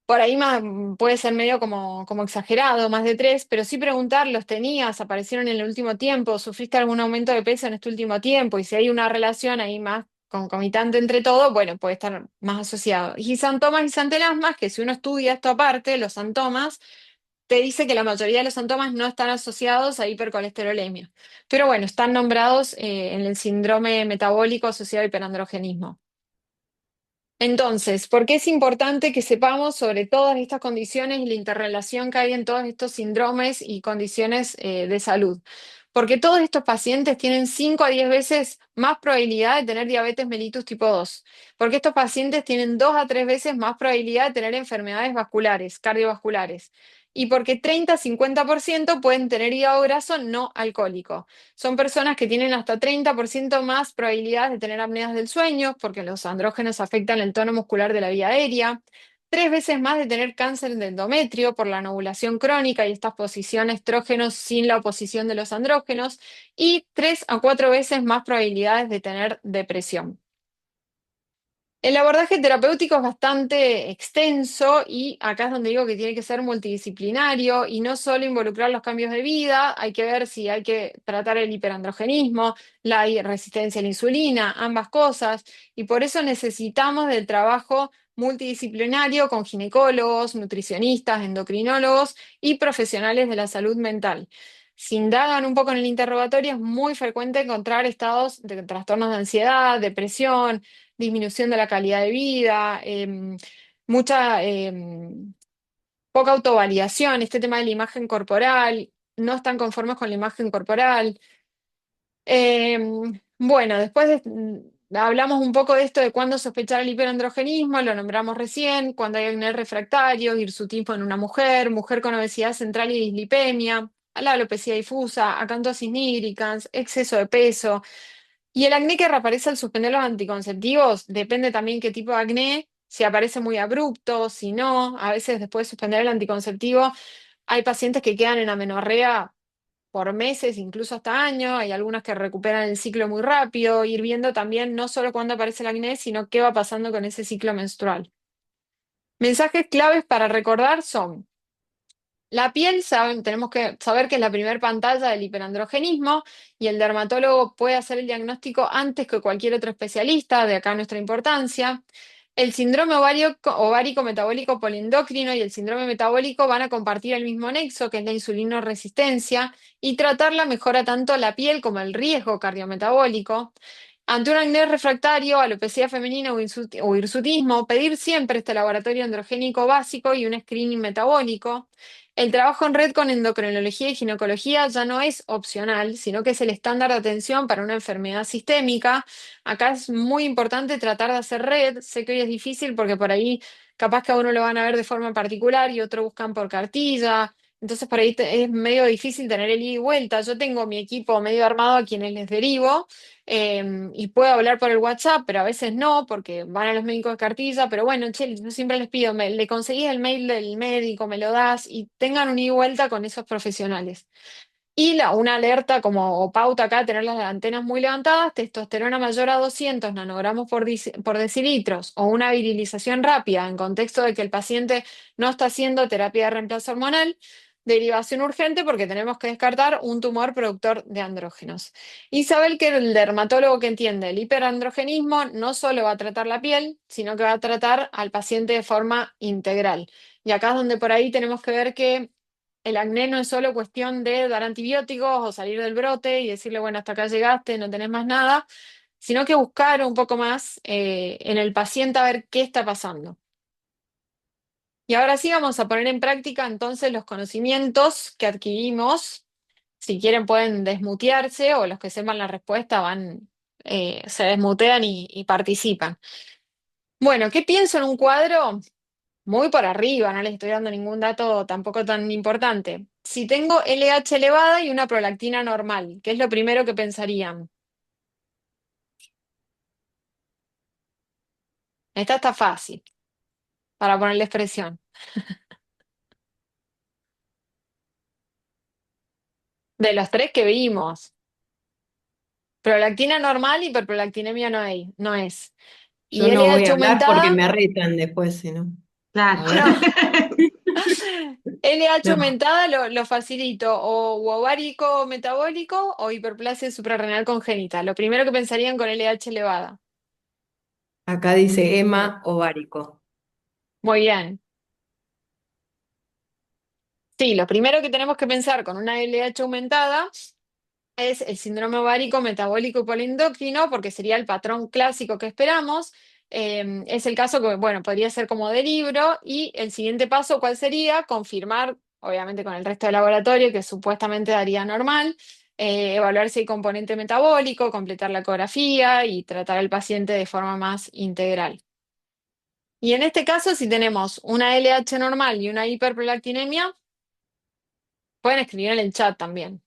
Por ahí puede ser medio como exagerado, más de tres, pero sí preguntar, ¿los tenías? ¿Aparecieron en el último tiempo? ¿Sufriste algún aumento de peso en este último tiempo? Y si hay una relación ahí más concomitante entre todo, bueno, puede estar más asociado. Y santomas y santelasmas, que si uno estudia esto aparte, los santomas, te dice que la mayoría de los síntomas no están asociados a hipercolesterolemia. Pero bueno, están nombrados en el síndrome metabólico asociado a hiperandrogenismo. Entonces, ¿por qué es importante que sepamos sobre todas estas condiciones y la interrelación que hay en todos estos síndromes y condiciones de salud? Porque todos estos pacientes tienen 5 a 10 veces más probabilidad de tener diabetes mellitus tipo 2. Porque estos pacientes tienen 2 a 3 veces más probabilidad de tener enfermedades vasculares, cardiovasculares. Y porque 30-50% pueden tener hígado graso no alcohólico. Son personas que tienen hasta 30% más probabilidades de tener apneas del sueño, porque los andrógenos afectan el tono muscular de la vía aérea. 3 veces más de tener cáncer de endometrio por la anovulación crónica y esta exposición a estrógenos sin la oposición de los andrógenos, y 3 a 4 veces más probabilidades de tener depresión. El abordaje terapéutico es bastante extenso y acá es donde digo que tiene que ser multidisciplinario y no solo involucrar los cambios de vida, hay que ver si hay que tratar el hiperandrogenismo, la resistencia a la insulina, ambas cosas, y por eso necesitamos del trabajo multidisciplinario con ginecólogos, nutricionistas, endocrinólogos y profesionales de la salud mental. Si indagan un poco en el interrogatorio, es muy frecuente encontrar estados de trastornos de ansiedad, depresión, disminución de la calidad de vida, mucha poca autovalidación, este tema de la imagen corporal, no están conformes con la imagen corporal. Bueno, hablamos un poco de esto de cuándo sospechar el hiperandrogenismo, lo nombramos recién, cuando hay acné refractario, hirsutismo en una mujer, mujer con obesidad central y dislipemia, la alopecia difusa, acantosis nigricans, exceso de peso. Y el acné que reaparece al suspender los anticonceptivos, depende también qué tipo de acné, si aparece muy abrupto, si no, a veces después de suspender el anticonceptivo, hay pacientes que quedan en amenorrea por meses, incluso hasta años, hay algunas que recuperan el ciclo muy rápido, ir viendo también no solo cuándo aparece el acné, sino qué va pasando con ese ciclo menstrual. Mensajes claves para recordar son: la piel, tenemos que saber que es la primer pantalla del hiperandrogenismo y el dermatólogo puede hacer el diagnóstico antes que cualquier otro especialista, de acá nuestra importancia. El síndrome ovárico metabólico poliendocrino y el síndrome metabólico van a compartir el mismo nexo, que es la insulinoresistencia, y tratarla mejora tanto la piel como el riesgo cardiometabólico. Ante un acné refractario, alopecia femenina o hirsutismo, pedir siempre este laboratorio androgénico básico y un screening metabólico. El trabajo en red con endocrinología y ginecología ya no es opcional, sino que es el estándar de atención para una enfermedad sistémica. Acá es muy importante tratar de hacer red. Sé que hoy es difícil porque por ahí capaz que a uno lo van a ver de forma particular y otro buscan por cartilla. Entonces por ahí es medio difícil tener el ida y vuelta. Yo tengo mi equipo medio armado a quienes les derivo, y puedo hablar por el WhatsApp, pero a veces no, porque van a los médicos de cartilla, pero bueno, che, yo siempre les pido, le conseguís el mail del médico, me lo das y tengan un ida y vuelta con esos profesionales. Y una alerta como o pauta acá, tener las antenas muy levantadas, testosterona mayor a 200 nanogramos por decilitros o una virilización rápida en contexto de que el paciente no está haciendo terapia de reemplazo hormonal, derivación urgente porque tenemos que descartar un tumor productor de andrógenos. Y saber que el dermatólogo que entiende el hiperandrogenismo no solo va a tratar la piel, sino que va a tratar al paciente de forma integral. Y acá es donde por ahí tenemos que ver que el acné no es solo cuestión de dar antibióticos o salir del brote y decirle, bueno, hasta acá llegaste, no tenés más nada, sino que buscar un poco más en el paciente a ver qué está pasando. Y ahora sí vamos a poner en práctica entonces los conocimientos que adquirimos. Si quieren pueden desmutearse o los que sepan la respuesta se desmutean y participan. Bueno, ¿qué pienso en un cuadro? Muy por arriba, no les estoy dando ningún dato tampoco tan importante. Si tengo LH elevada y una prolactina normal, ¿qué es lo primero que pensarían? Esta está fácil para ponerle expresión. De los tres que vimos, prolactina normal, hiperprolactinemia no es. Yo Y no voy LH a hablar porque aumentada, me retan después, si no. Claro. A ver. no. LH No, aumentada lo facilito, o ovárico metabólico o hiperplasia suprarrenal congénita. Lo primero que pensarían con LH elevada. acá dice Emma ovárico. Muy bien. Sí, lo primero que tenemos que pensar con una LH aumentada es el síndrome ovárico metabólico y poliendocrino, porque sería el patrón clásico que esperamos. Es el caso que, bueno, podría ser como de libro. Y el siguiente paso, ¿cuál sería? Confirmar, obviamente con el resto del laboratorio, que supuestamente daría normal, evaluar si hay componente metabólico, completar la ecografía y tratar al paciente de forma más integral. Y en este caso, si tenemos una LH normal y una hiperprolactinemia, pueden escribir en el chat también.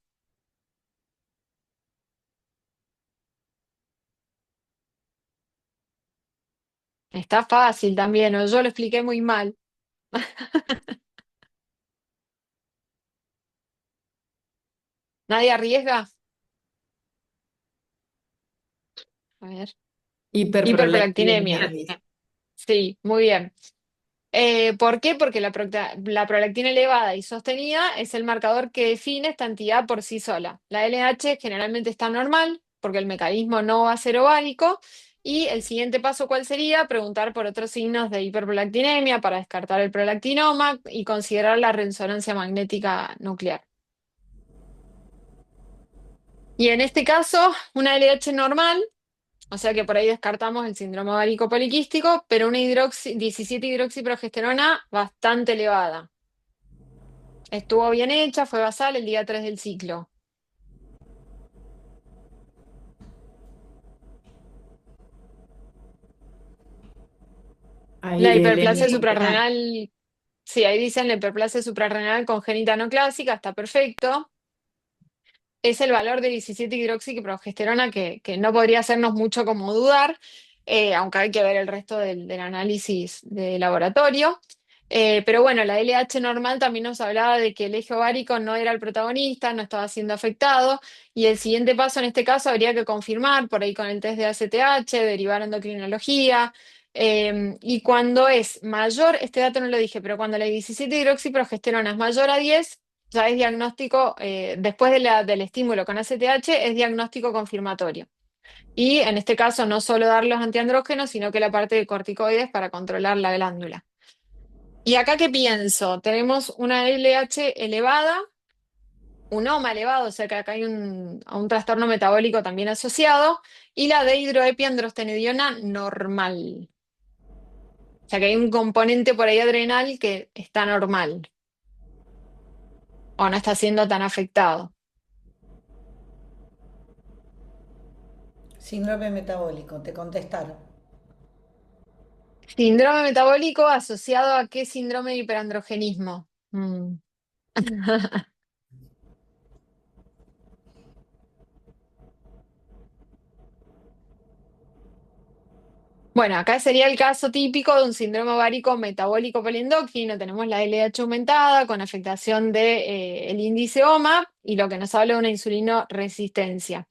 Está fácil también, o yo lo expliqué muy mal. ¿Nadie arriesga? A ver. Hiperprolactinemia. Hiperprolactinemia, dice. Sí, muy bien. ¿Por qué? Porque la prolactina elevada y sostenida es el marcador que define esta entidad por sí sola. La LH generalmente está normal, porque el mecanismo no va a ser ovárico. Y el siguiente paso, ¿cuál sería? Preguntar por otros signos de hiperprolactinemia para descartar el prolactinoma y considerar la resonancia magnética nuclear. Y en este caso, una LH normal. O sea que por ahí descartamos el síndrome ovárico poliquístico, pero una 17-hidroxiprogesterona bastante elevada. Estuvo bien hecha, fue basal el día 3 del ciclo. La Ahí el hiperplasia M. suprarrenal, sí, ahí dicen la hiperplasia suprarrenal congénita no clásica, está perfecto. Es el valor de 17-hidroxiprogesterona que no podría hacernos mucho como dudar, aunque hay que ver el resto del análisis de laboratorio. Pero bueno, la LH normal también nos hablaba de que el eje ovárico no era el protagonista, no estaba siendo afectado, y el siguiente paso en este caso habría que confirmar por ahí con el test de ACTH, derivar endocrinología, y cuando es mayor, este dato no lo dije, pero cuando la 17-hidroxiprogesterona es mayor a 10, ya es diagnóstico, después del estímulo con ACTH, es diagnóstico confirmatorio. Y en este caso no solo dar los antiandrógenos, sino que la parte de corticoides para controlar la glándula. ¿Y acá qué pienso? Tenemos una LH elevada, un OMA elevado, o sea que acá hay un trastorno metabólico también asociado, y la dehidroepiandrostenediona normal. O sea que hay un componente por ahí adrenal que está normal o no está siendo tan afectado. Síndrome metabólico, te contestaron. Síndrome metabólico asociado a qué síndrome de hiperandrogenismo. Bueno, acá sería el caso típico de un síndrome ovárico metabólico poliendocrino. Tenemos la LH aumentada con afectación del índice OMA y lo que nos habla de una insulino resistencia.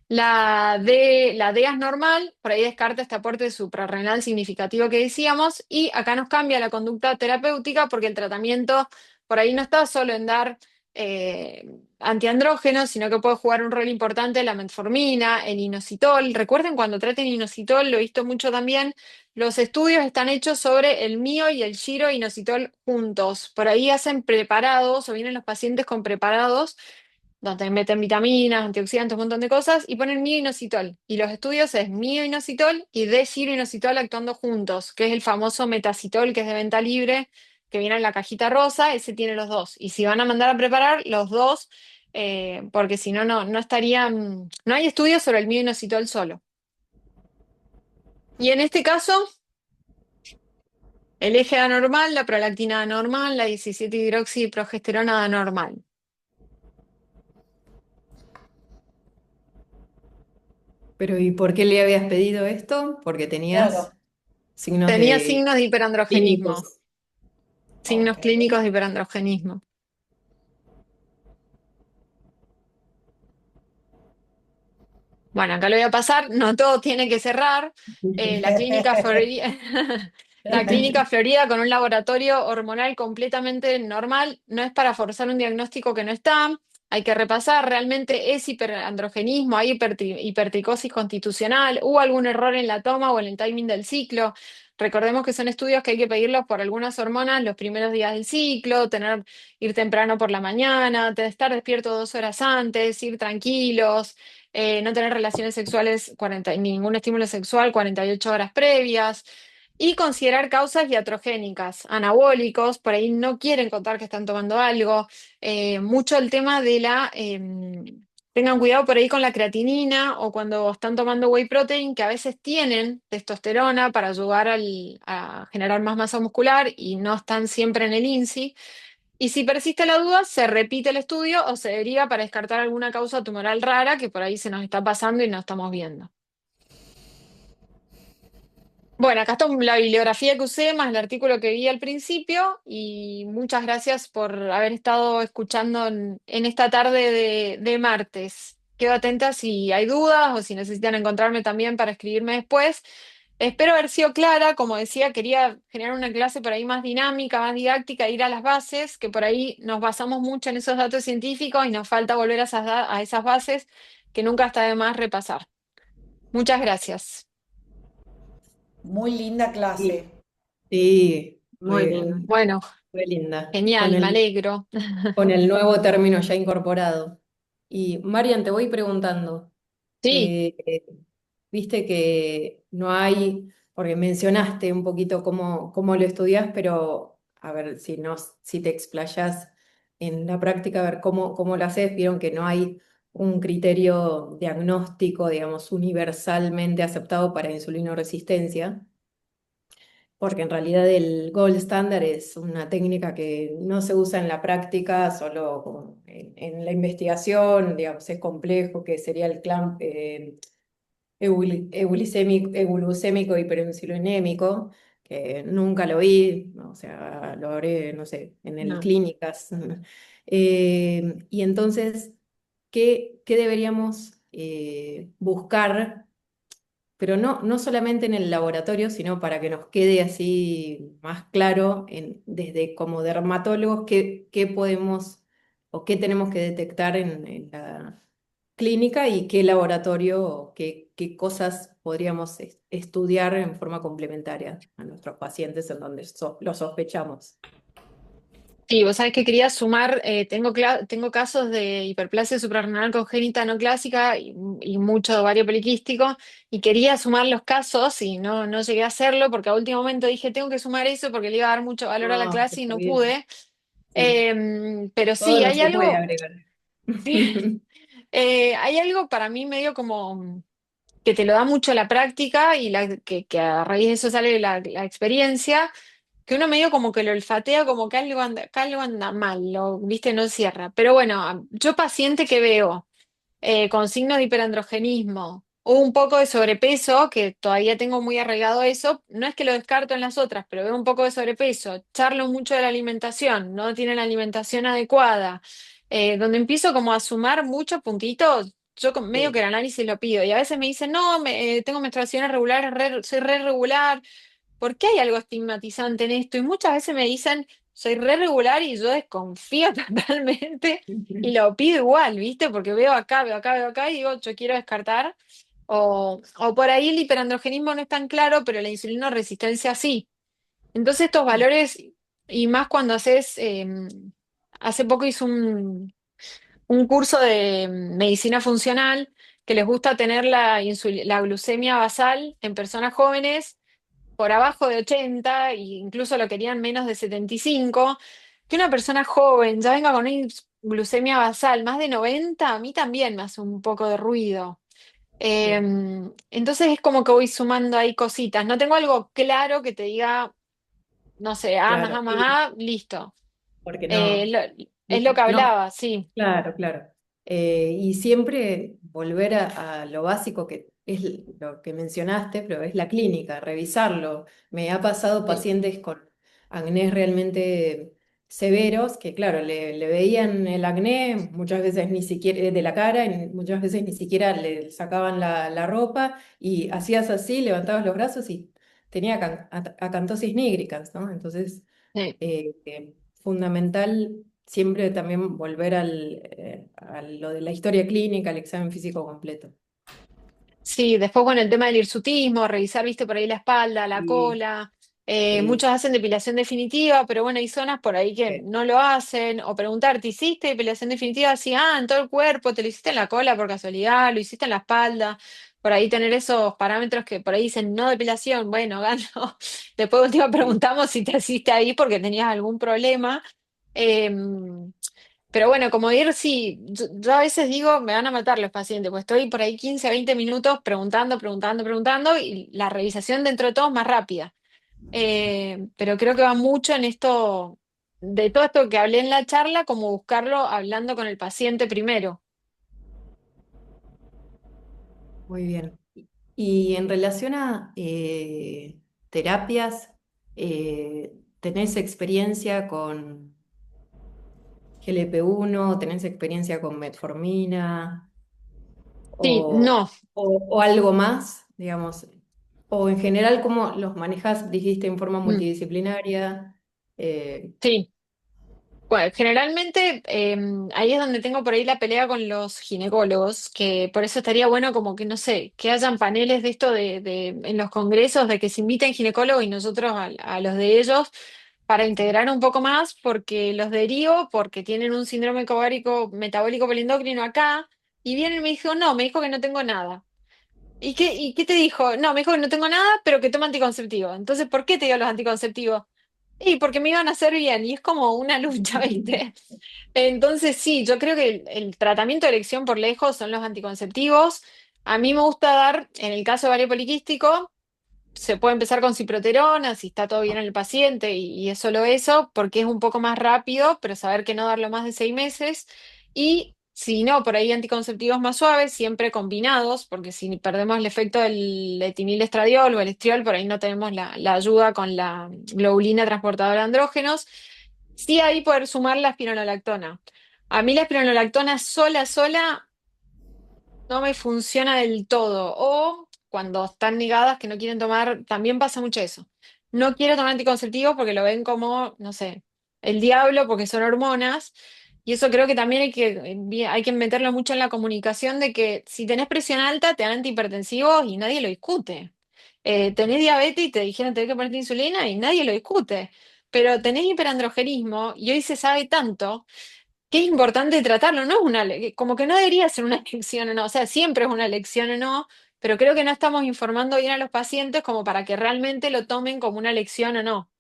La DEA es normal, por ahí descarta este aporte suprarrenal significativo que decíamos, y acá nos cambia la conducta terapéutica porque el tratamiento por ahí no está solo en dar antiandrógenos, sino que puede jugar un rol importante la metformina, el inositol. Recuerden cuando traten inositol, lo he visto mucho también, los estudios están hechos sobre el mío y el giro inositol juntos. Por ahí hacen preparados o vienen los pacientes con preparados donde meten vitaminas, antioxidantes, un montón de cosas, y ponen mioinositol. Y los estudios es mioinositol y D-giroinositol actuando juntos, que es el famoso metacitol que es de venta libre, que viene en la cajita rosa, ese tiene los dos. Y si van a mandar a preparar, los dos, porque si no, no estarían, no hay estudios sobre el mioinositol solo. Y en este caso, el eje anormal, la prolactina anormal, la 17-hidroxiprogesterona anormal. Pero ¿y por qué le habías pedido esto? Porque tenías Claro, signos Tenía de signos de hiperandrogenismo. clínicos. Signos ok. clínicos de hiperandrogenismo. Bueno, acá lo voy a pasar, no todo tiene que cerrar. La clínica Florida, la clínica Florida con un laboratorio hormonal completamente normal, no es para forzar un diagnóstico que no está. Hay que repasar, realmente es hiperandrogenismo, hay hipertricosis constitucional, hubo algún error en la toma o en el timing del ciclo. Recordemos que son estudios que hay que pedirlos por algunas hormonas los primeros días del ciclo, ir temprano por la mañana, estar despierto 2 horas antes, ir tranquilos, no tener relaciones sexuales, ningún estímulo sexual 48 horas previas. Y considerar causas iatrogénicas, anabólicos, por ahí no quieren contar que están tomando algo. Mucho el tema de tengan cuidado por ahí con la creatinina o cuando están tomando whey protein, que a veces tienen testosterona para ayudar a generar más masa muscular y no están siempre en el INSI. Y si persiste la duda, se repite el estudio o se deriva para descartar alguna causa tumoral rara que por ahí se nos está pasando y no estamos viendo. Bueno, acá está la bibliografía que usé, más el artículo que vi al principio, y muchas gracias por haber estado escuchando en esta tarde de martes. Quedo atenta si hay dudas o si necesitan encontrarme también para escribirme después. Espero haber sido clara, como decía, quería generar una clase por ahí más dinámica, más didáctica, ir a las bases, que por ahí nos basamos mucho en esos datos científicos y nos falta volver a a esas bases que nunca está de más repasar. Muchas gracias. Muy linda Sí, clase. sí, Muy lindo. Bueno, fue linda. genial, me alegro. Con el nuevo término ya incorporado. Y Marian, te voy preguntando, Sí, eh, viste que no hay, porque mencionaste un poquito cómo lo estudias, pero a ver si, no, si te explayás en la práctica, a ver cómo lo haces. Vieron que no hay un criterio diagnóstico, digamos, universalmente aceptado para insulinoresistencia, porque en realidad el gold standard es una técnica que no se usa en la práctica, solo en la investigación, digamos, es complejo, que sería el clamp euglucémico hiperinsulinémico, que nunca lo vi, o sea, lo haré, no sé, en el No. clínicas. Y entonces, ¿qué deberíamos buscar? Pero no solamente en el laboratorio, sino para que nos quede así más claro, desde como dermatólogos, qué podemos o qué tenemos que detectar en la clínica y qué laboratorio o qué cosas podríamos estudiar en forma complementaria a nuestros pacientes en donde lo sospechamos. sí, vos sabés que quería sumar, tengo casos de hiperplasia suprarrenal congénita no clásica y mucho ovario poliquístico, y quería sumar los casos y no llegué a hacerlo porque a último momento dije, tengo que sumar eso porque le iba a dar mucho valor a la No, clase y está no bien. pude. Sí, Pero todo sí, no hay se puede algo, agregar. sí, hay algo para mí medio como que te lo da mucho la práctica y que a raíz de eso sale la experiencia, que uno medio como que lo olfatea como que algo anda mal, viste, no cierra. Pero bueno, yo paciente que veo con signos de hiperandrogenismo o un poco de sobrepeso, que todavía tengo muy arraigado eso, no es que lo descarto en las otras, pero veo un poco de sobrepeso, charlo mucho de la alimentación, no tienen la alimentación adecuada, donde empiezo como a sumar muchos puntitos. Yo medio que Sí. el análisis lo pido y a veces me dicen, no, tengo menstruaciones regulares, soy re regular. ¿Por qué hay algo estigmatizante en esto? Y muchas veces me dicen, soy re regular y yo desconfío totalmente y lo pido igual, ¿viste? Porque veo acá, veo acá, veo acá y digo, yo quiero descartar. O por ahí el hiperandrogenismo no es tan claro, pero la insulina resistencia sí. Entonces estos valores, y más cuando haces, hace poco hice un curso de medicina funcional que les gusta tener la glucemia basal en personas jóvenes por abajo de 80 e incluso lo querían menos de 75, que una persona joven ya venga con una glucemia basal más de 90, a mí también me hace un poco de ruido. Eh, Sí, entonces es como que voy sumando ahí cositas. No tengo algo claro que te diga, no sé, A más claro. A más Y A, listo. porque Eh, no, lo- es lo que no. hablaba, sí. Claro, claro. Y siempre volver a lo básico que es lo que mencionaste, pero es la clínica, revisarlo. Me ha pasado Sí, pacientes con acnés realmente severos que, claro, le veían el acné, muchas veces ni siquiera de la cara, y muchas veces ni siquiera le sacaban la ropa y hacías así, levantabas los brazos y tenía acantosis nigricans, ¿no? Entonces sí. fundamental siempre también volver a lo de la historia clínica, al examen físico completo. Sí, después, bueno, el tema del hirsutismo, revisar, viste, por ahí la espalda, la Sí, cola. sí, Muchos hacen depilación definitiva, pero bueno, hay zonas por ahí que sí, no lo hacen. O preguntarte, ¿hiciste depilación definitiva? Sí, en todo el cuerpo, te lo hiciste en la cola por casualidad, lo hiciste en la espalda. Por ahí tener esos parámetros que por ahí dicen no depilación, bueno, gano. Después, último, sí. preguntamos si te hiciste ahí porque tenías algún problema. Em, pero bueno, como ir, sí, yo a veces digo, me van a matar los pacientes, pues estoy por ahí 15 20 minutos preguntando, preguntando, preguntando, y la revisación dentro de todo es más rápida. Pero creo que va mucho en esto, de todo esto que hablé en la charla, como buscarlo hablando con el paciente primero. Muy bien. Y en relación a terapias? ¿Tenés experiencia con GLP-1? ¿Tenés experiencia con metformina? Sí, ¿O, no, o algo más, digamos? ¿O en general cómo los manejas, dijiste, en forma mm, multidisciplinaria? Eh, sí. Bueno, generalmente ahí es donde tengo por ahí la pelea con los ginecólogos, que por eso estaría bueno como que, no sé, que hayan paneles de esto en los congresos, de que se inviten ginecólogos y nosotros a los de ellos para integrar un poco más, porque los derivo, porque tienen un síndrome ovárico metabólico poliendocrino acá, y vienen y me dijo, no, me dijo que no tengo nada. ¿Y qué te dijo? No, me dijo que no tengo nada, pero que toma anticonceptivo. Entonces, ¿por qué te dio los anticonceptivos? Y porque me iban a hacer bien, y es como una lucha, ¿viste? Entonces, sí, yo creo que el tratamiento de elección por lejos son los anticonceptivos. A mí me gusta dar, en el caso de ovario poliquístico, se puede empezar con ciproterona, si está todo bien en el paciente, y es solo eso, porque es un poco más rápido, pero saber que no darlo más de 6 meses. Y si no, por ahí anticonceptivos más suaves, siempre combinados, porque si perdemos el efecto del etinilestradiol o el estriol, por ahí no tenemos la ayuda con la globulina transportadora de andrógenos. Sí, ahí poder sumar la espironolactona. A mí la espironolactona sola, sola no me funciona del todo. O cuando están negadas que no quieren tomar, también pasa mucho eso. No quiero tomar anticonceptivos porque lo ven como, no sé, el diablo porque son hormonas. Y eso creo que también hay que meterlo mucho en la comunicación de que si tenés presión alta te dan antihipertensivos y nadie lo discute. Tenés diabetes y te dijeron tenés que ponerte insulina y nadie lo discute. Pero tenés hiperandrogenismo y hoy se sabe tanto que es importante tratarlo, no es como que no debería ser una elección o no, o sea, siempre es una elección o no, pero creo que no estamos informando bien a los pacientes como para que realmente lo tomen como una elección o no.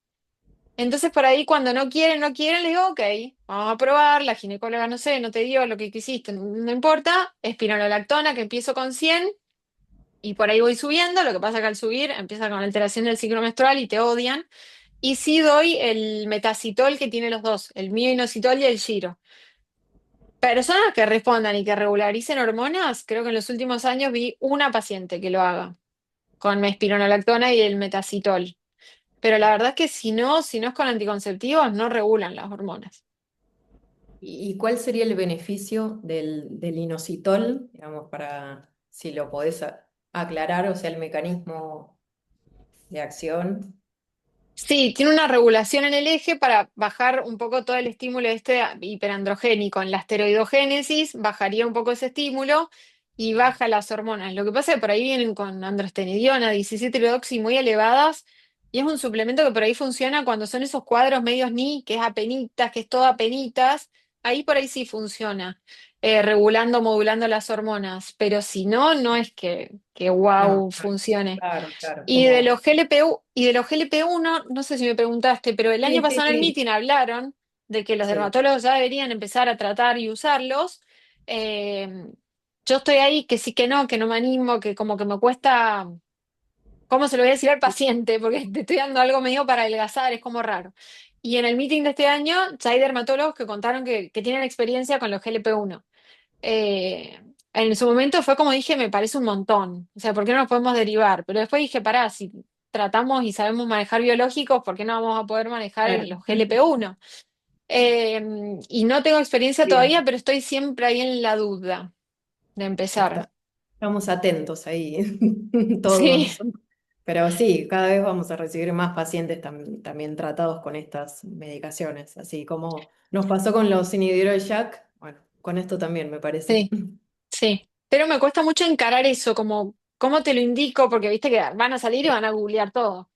Entonces por ahí cuando no quieren, les digo, ok, vamos a probar, la ginecóloga no sé, no te dio lo que quisiste, no importa, espironolactona que empiezo con 100 y por ahí voy subiendo, lo que pasa que al subir empieza con alteración del ciclo menstrual y te odian, y sí doy el metacitol que tiene los dos, el mioinositol y el giro. Personas que respondan y que regularicen hormonas, creo que en los últimos años vi una paciente que lo haga con espironolactona y el metacitol. Pero la verdad es que si no es con anticonceptivos, no regulan las hormonas. ¿Y cuál sería el beneficio del inositol, digamos, para si lo podés aclarar, o sea, el mecanismo de acción? Sí, tiene una regulación en el eje para bajar un poco todo el estímulo este hiperandrogénico. En la esteroidogénesis bajaría un poco ese estímulo y baja las hormonas. Lo que pasa es que por ahí vienen con androstenediona, 17-hidroxi muy elevadas y es un suplemento que por ahí funciona cuando son esos cuadros medios ni, que es apenitas, que es todo apenitas. Ahí por ahí sí funciona, regulando, modulando las hormonas. Pero si no, no es que No, wow funcione. claro, claro, Y de como... los GLP-1, no sé si me preguntaste, pero el año Sí, sí, pasado en el sí, meeting hablaron de que los sí. dermatólogos ya deberían empezar a tratar y usarlos. Eh, yo estoy ahí que sí que no me animo, que como que me cuesta, ¿cómo se lo voy a decir al paciente? Porque te estoy dando algo medio para adelgazar, es como raro. Y en el meeting de este año ya hay dermatólogos que contaron que tienen experiencia con los GLP-1. eh, en su momento fue como dije, me parece un montón. O sea, ¿por qué no nos podemos derivar? Pero después dije, pará, si tratamos y sabemos manejar biológicos, ¿por qué no vamos a poder manejar Claro. los GLP-1? Y no tengo experiencia todavía, Bien, pero estoy siempre ahí en la duda de empezar. estamos atentos ahí, Sí, todos. Pero sí, cada vez vamos a recibir más pacientes también tratados con estas medicaciones, así como nos pasó con los inhibidores de JAK, bueno, con esto también me parece. sí, sí. Pero me cuesta mucho encarar eso, como, ¿cómo te lo indico? Porque viste que van a salir y van a googlear todo.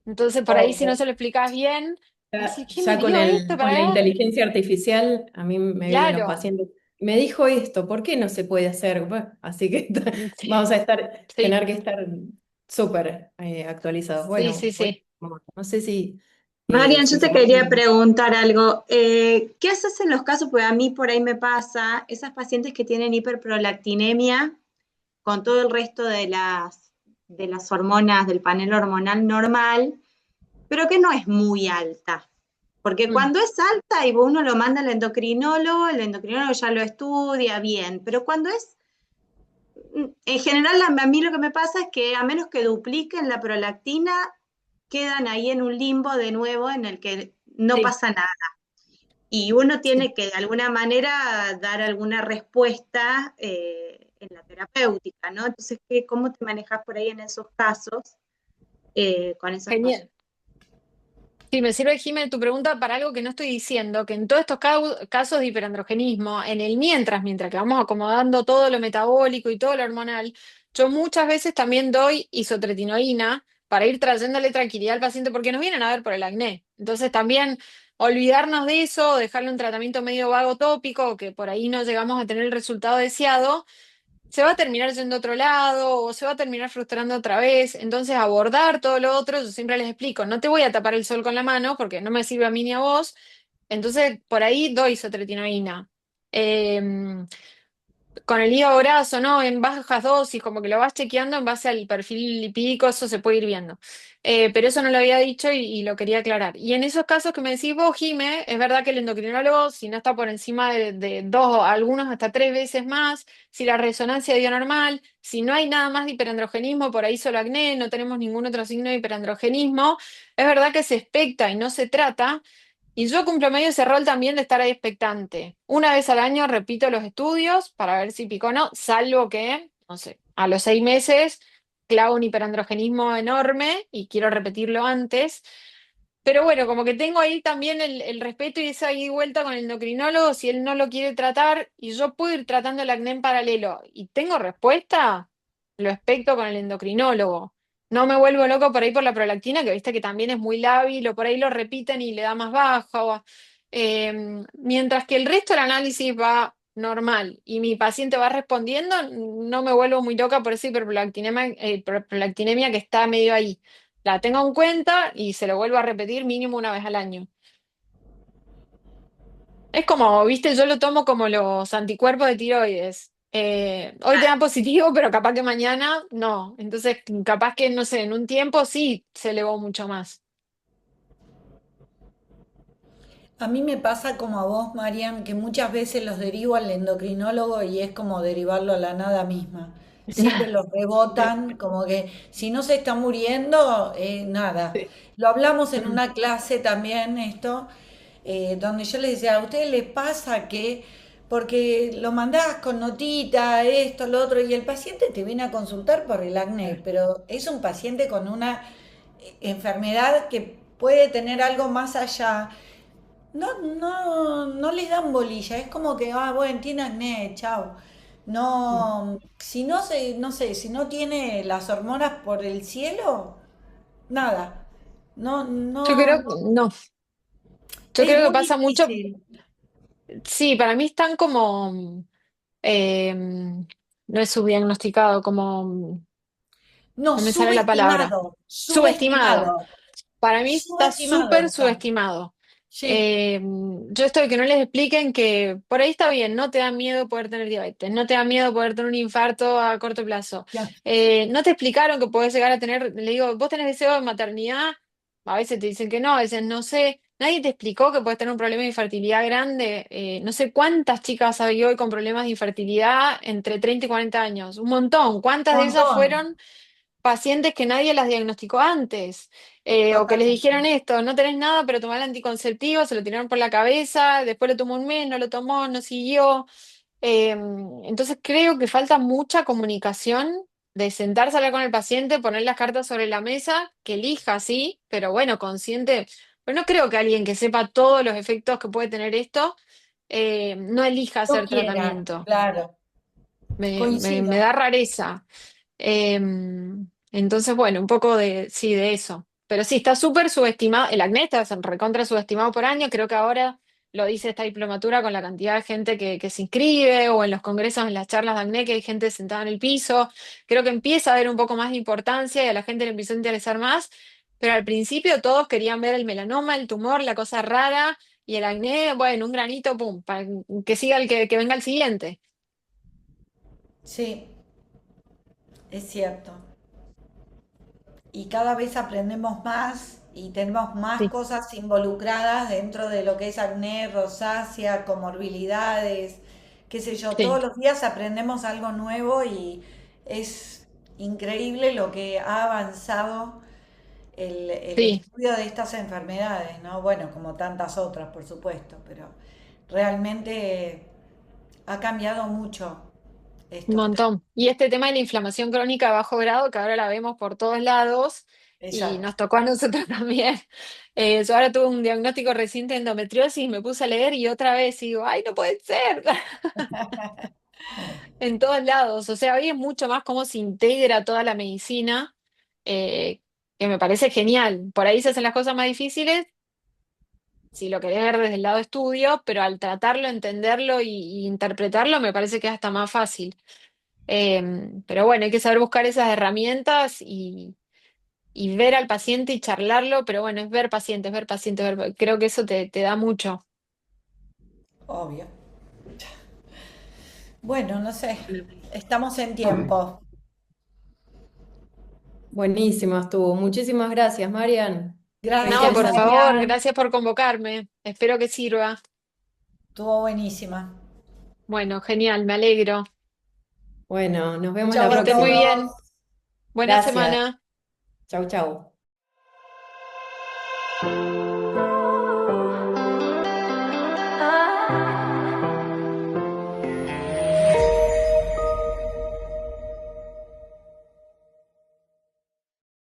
Entonces, por ahí si no Obvio. se lo explicás bien, Ya, así, ¿quién me ya con dio esto con la para ver? inteligencia artificial, a mí me vienen los Claro. pacientes, me dijo esto, ¿por qué no se puede hacer? Bueno, así que Sí, vamos a sí, tener que estar súper actualizados. sí, Bueno, sí, sí. no sé Marian, yo si te se quería animan. preguntar algo. ¿Qué haces en los casos? Porque a mí por ahí me pasa, esas pacientes que tienen hiperprolactinemia con todo el resto de las hormonas del panel hormonal normal, pero que no es muy alta. Porque Mm, cuando es alta y uno lo manda al endocrinólogo, el endocrinólogo ya lo estudia bien, pero cuando es, en general a mí lo que me pasa es que a menos que dupliquen la prolactina, quedan ahí en un limbo de nuevo en el que no Sí. pasa nada. Y uno Sí. tiene que de alguna manera dar alguna respuesta en la terapéutica, ¿no? Entonces, ¿cómo te manejas por ahí en esos casos, con esos pacientes? Genial. Sí, me sirve, Jimé, tu pregunta para algo que no estoy diciendo, que en todos estos casos de hiperandrogenismo, en el mientras que vamos acomodando todo lo metabólico y todo lo hormonal, yo muchas veces también doy isotretinoína para ir trayéndole tranquilidad al paciente porque nos vienen a ver por el acné. Entonces también olvidarnos de eso, dejarle un tratamiento medio vago tópico, que por ahí no llegamos a tener el resultado deseado, se va a terminar yendo a otro lado o se va a terminar frustrando otra vez. Entonces, abordar todo lo otro, yo siempre les explico, no te voy a tapar el sol con la mano porque no me sirve a mí ni a vos. Entonces, por ahí doy isotretinoína. Eh, con el hígado graso, ¿no? En bajas dosis, como que lo vas chequeando en base al perfil lipídico, eso se puede ir viendo. Pero eso no lo había dicho y lo quería aclarar. Y en esos casos que me decís vos, Jime, es verdad que el endocrinólogo, si no está por encima de dos, algunos hasta tres veces más, si la resonancia dio normal, si no hay nada más de hiperandrogenismo, por ahí solo acné, no tenemos ningún otro signo de hiperandrogenismo, es verdad que se expecta y no se trata. Y yo cumplo medio ese rol también de estar ahí expectante. Una vez al año repito los estudios para ver si picó o no, salvo que, no sé, a los 6 meses clavo un hiperandrogenismo enorme y quiero repetirlo antes. Pero bueno, como que tengo ahí también el respeto y esa ida y vuelta con el endocrinólogo si él no lo quiere tratar y yo puedo ir tratando el acné en paralelo y tengo respuesta, lo expecto con el endocrinólogo. No me vuelvo loco por ahí por la prolactina, que viste que también es muy lábil, o por ahí lo repiten y le da más baja. Mientras que el resto del análisis va normal y mi paciente va respondiendo, no me vuelvo muy loca por esa hiperprolactinemia que está medio ahí. La tengo en cuenta y se lo vuelvo a repetir mínimo una vez al año. Es como, viste, yo lo tomo como los anticuerpos de tiroides. Hoy te da positivo, pero capaz que mañana no. Entonces, capaz que, no sé, en un tiempo sí se elevó mucho más. A mí me pasa como a vos, Marian, que muchas veces los derivo al endocrinólogo y es como derivarlo a la nada misma. Siempre los rebotan, como que si no se está muriendo, nada. Sí. Lo hablamos en Mm. una clase también, esto, donde yo les decía, ¿a ustedes les pasa que, porque lo mandás con notita, esto, lo otro, y el paciente te viene a consultar por el acné, pero es un paciente con una enfermedad que puede tener algo más allá? No les dan bolilla, es como que, ah, bueno, tiene acné, chao. No, si no se, no sé, si no tiene las hormonas por el cielo, nada. No, Yo no, creo, no, yo es creo que muy pasa mucho, difícil. sí, para mí están como, eh, no es subdiagnosticado, como, No, no me sale la palabra, subestimado, subestimado. subestimado, Para mí está subestimado súper está. subestimado. Sí, Yo estoy que no les expliquen que por ahí está bien, no te da miedo poder tener diabetes, no te da miedo poder tener un infarto a corto plazo. ya, No te explicaron que podés llegar a tener, le digo, vos tenés deseo de maternidad, a veces te dicen que no, a veces no sé. Nadie te explicó que puedes tener un problema de infertilidad grande. No sé cuántas chicas hay hoy con problemas de infertilidad entre 30 y 40 años. Un montón. ¿Cuántas de esas montón, fueron pacientes que nadie las diagnosticó antes, o que les totalmente. dijeron esto, no tenés nada, pero tomá el anticonceptivo, se lo tiraron por la cabeza, después lo tomó un mes, no lo tomó, no siguió. Eh, entonces creo que falta mucha comunicación de sentarse a hablar con el paciente, poner las cartas sobre la mesa, que elija, sí, pero bueno, consciente. Pero no creo que alguien que sepa todos los efectos que puede tener esto, no elija No hacer quiera, tratamiento. claro, Me coincido. da rareza. Entonces, bueno, un poco de, sí, de eso. Pero sí, está súper subestimado, el acné está recontra subestimado por año, creo que ahora lo dice esta diplomatura con la cantidad de gente que se inscribe o en los congresos, en las charlas de acné, que hay gente sentada en el piso, creo que empieza a haber un poco más de importancia y a la gente le empezó a interesar más, pero al principio todos querían ver el melanoma, el tumor, la cosa rara y el acné, bueno, un granito, pum, para que siga que venga el siguiente. Sí, es cierto. Y cada vez aprendemos más y tenemos más Sí, cosas involucradas dentro de lo que es acné, rosácea, comorbilidades, qué sé yo. sí. Todos los días aprendemos algo nuevo y es increíble lo que ha avanzado el Sí, estudio de estas enfermedades, ¿no? Bueno, como tantas otras, por supuesto, pero realmente ha cambiado mucho un estos temas. montón. Y este tema de la inflamación crónica de bajo grado, que ahora la vemos por todos lados y Exacto. nos tocó a nosotros también. Yo ahora tuve un diagnóstico reciente de endometriosis y me puse a leer y otra vez digo, ¡ay, no puede ser! En todos lados. O sea, hoy es mucho más cómo se integra toda la medicina, eh, que me parece genial. Por ahí se hacen las cosas más difíciles si lo querés ver desde el lado de estudio, pero al tratarlo, entenderlo y interpretarlo, me parece que es hasta más fácil. Pero bueno, hay que saber buscar esas herramientas y ver al paciente y charlarlo, pero bueno, es ver pacientes, ver pacientes, creo que eso te da mucho. Obvio. Bueno, no sé, estamos en tiempo. Buenísimo estuvo. Muchísimas gracias, Marian. Que No, Gracias, por estemos favor, Sonia. gracias por convocarme. Espero que sirva. Estuvo buenísima. Bueno, genial, me alegro. Bueno, nos vemos Chau la Que a esté muy próxima. todos. bien. Buena Gracias. semana. Chau, chau.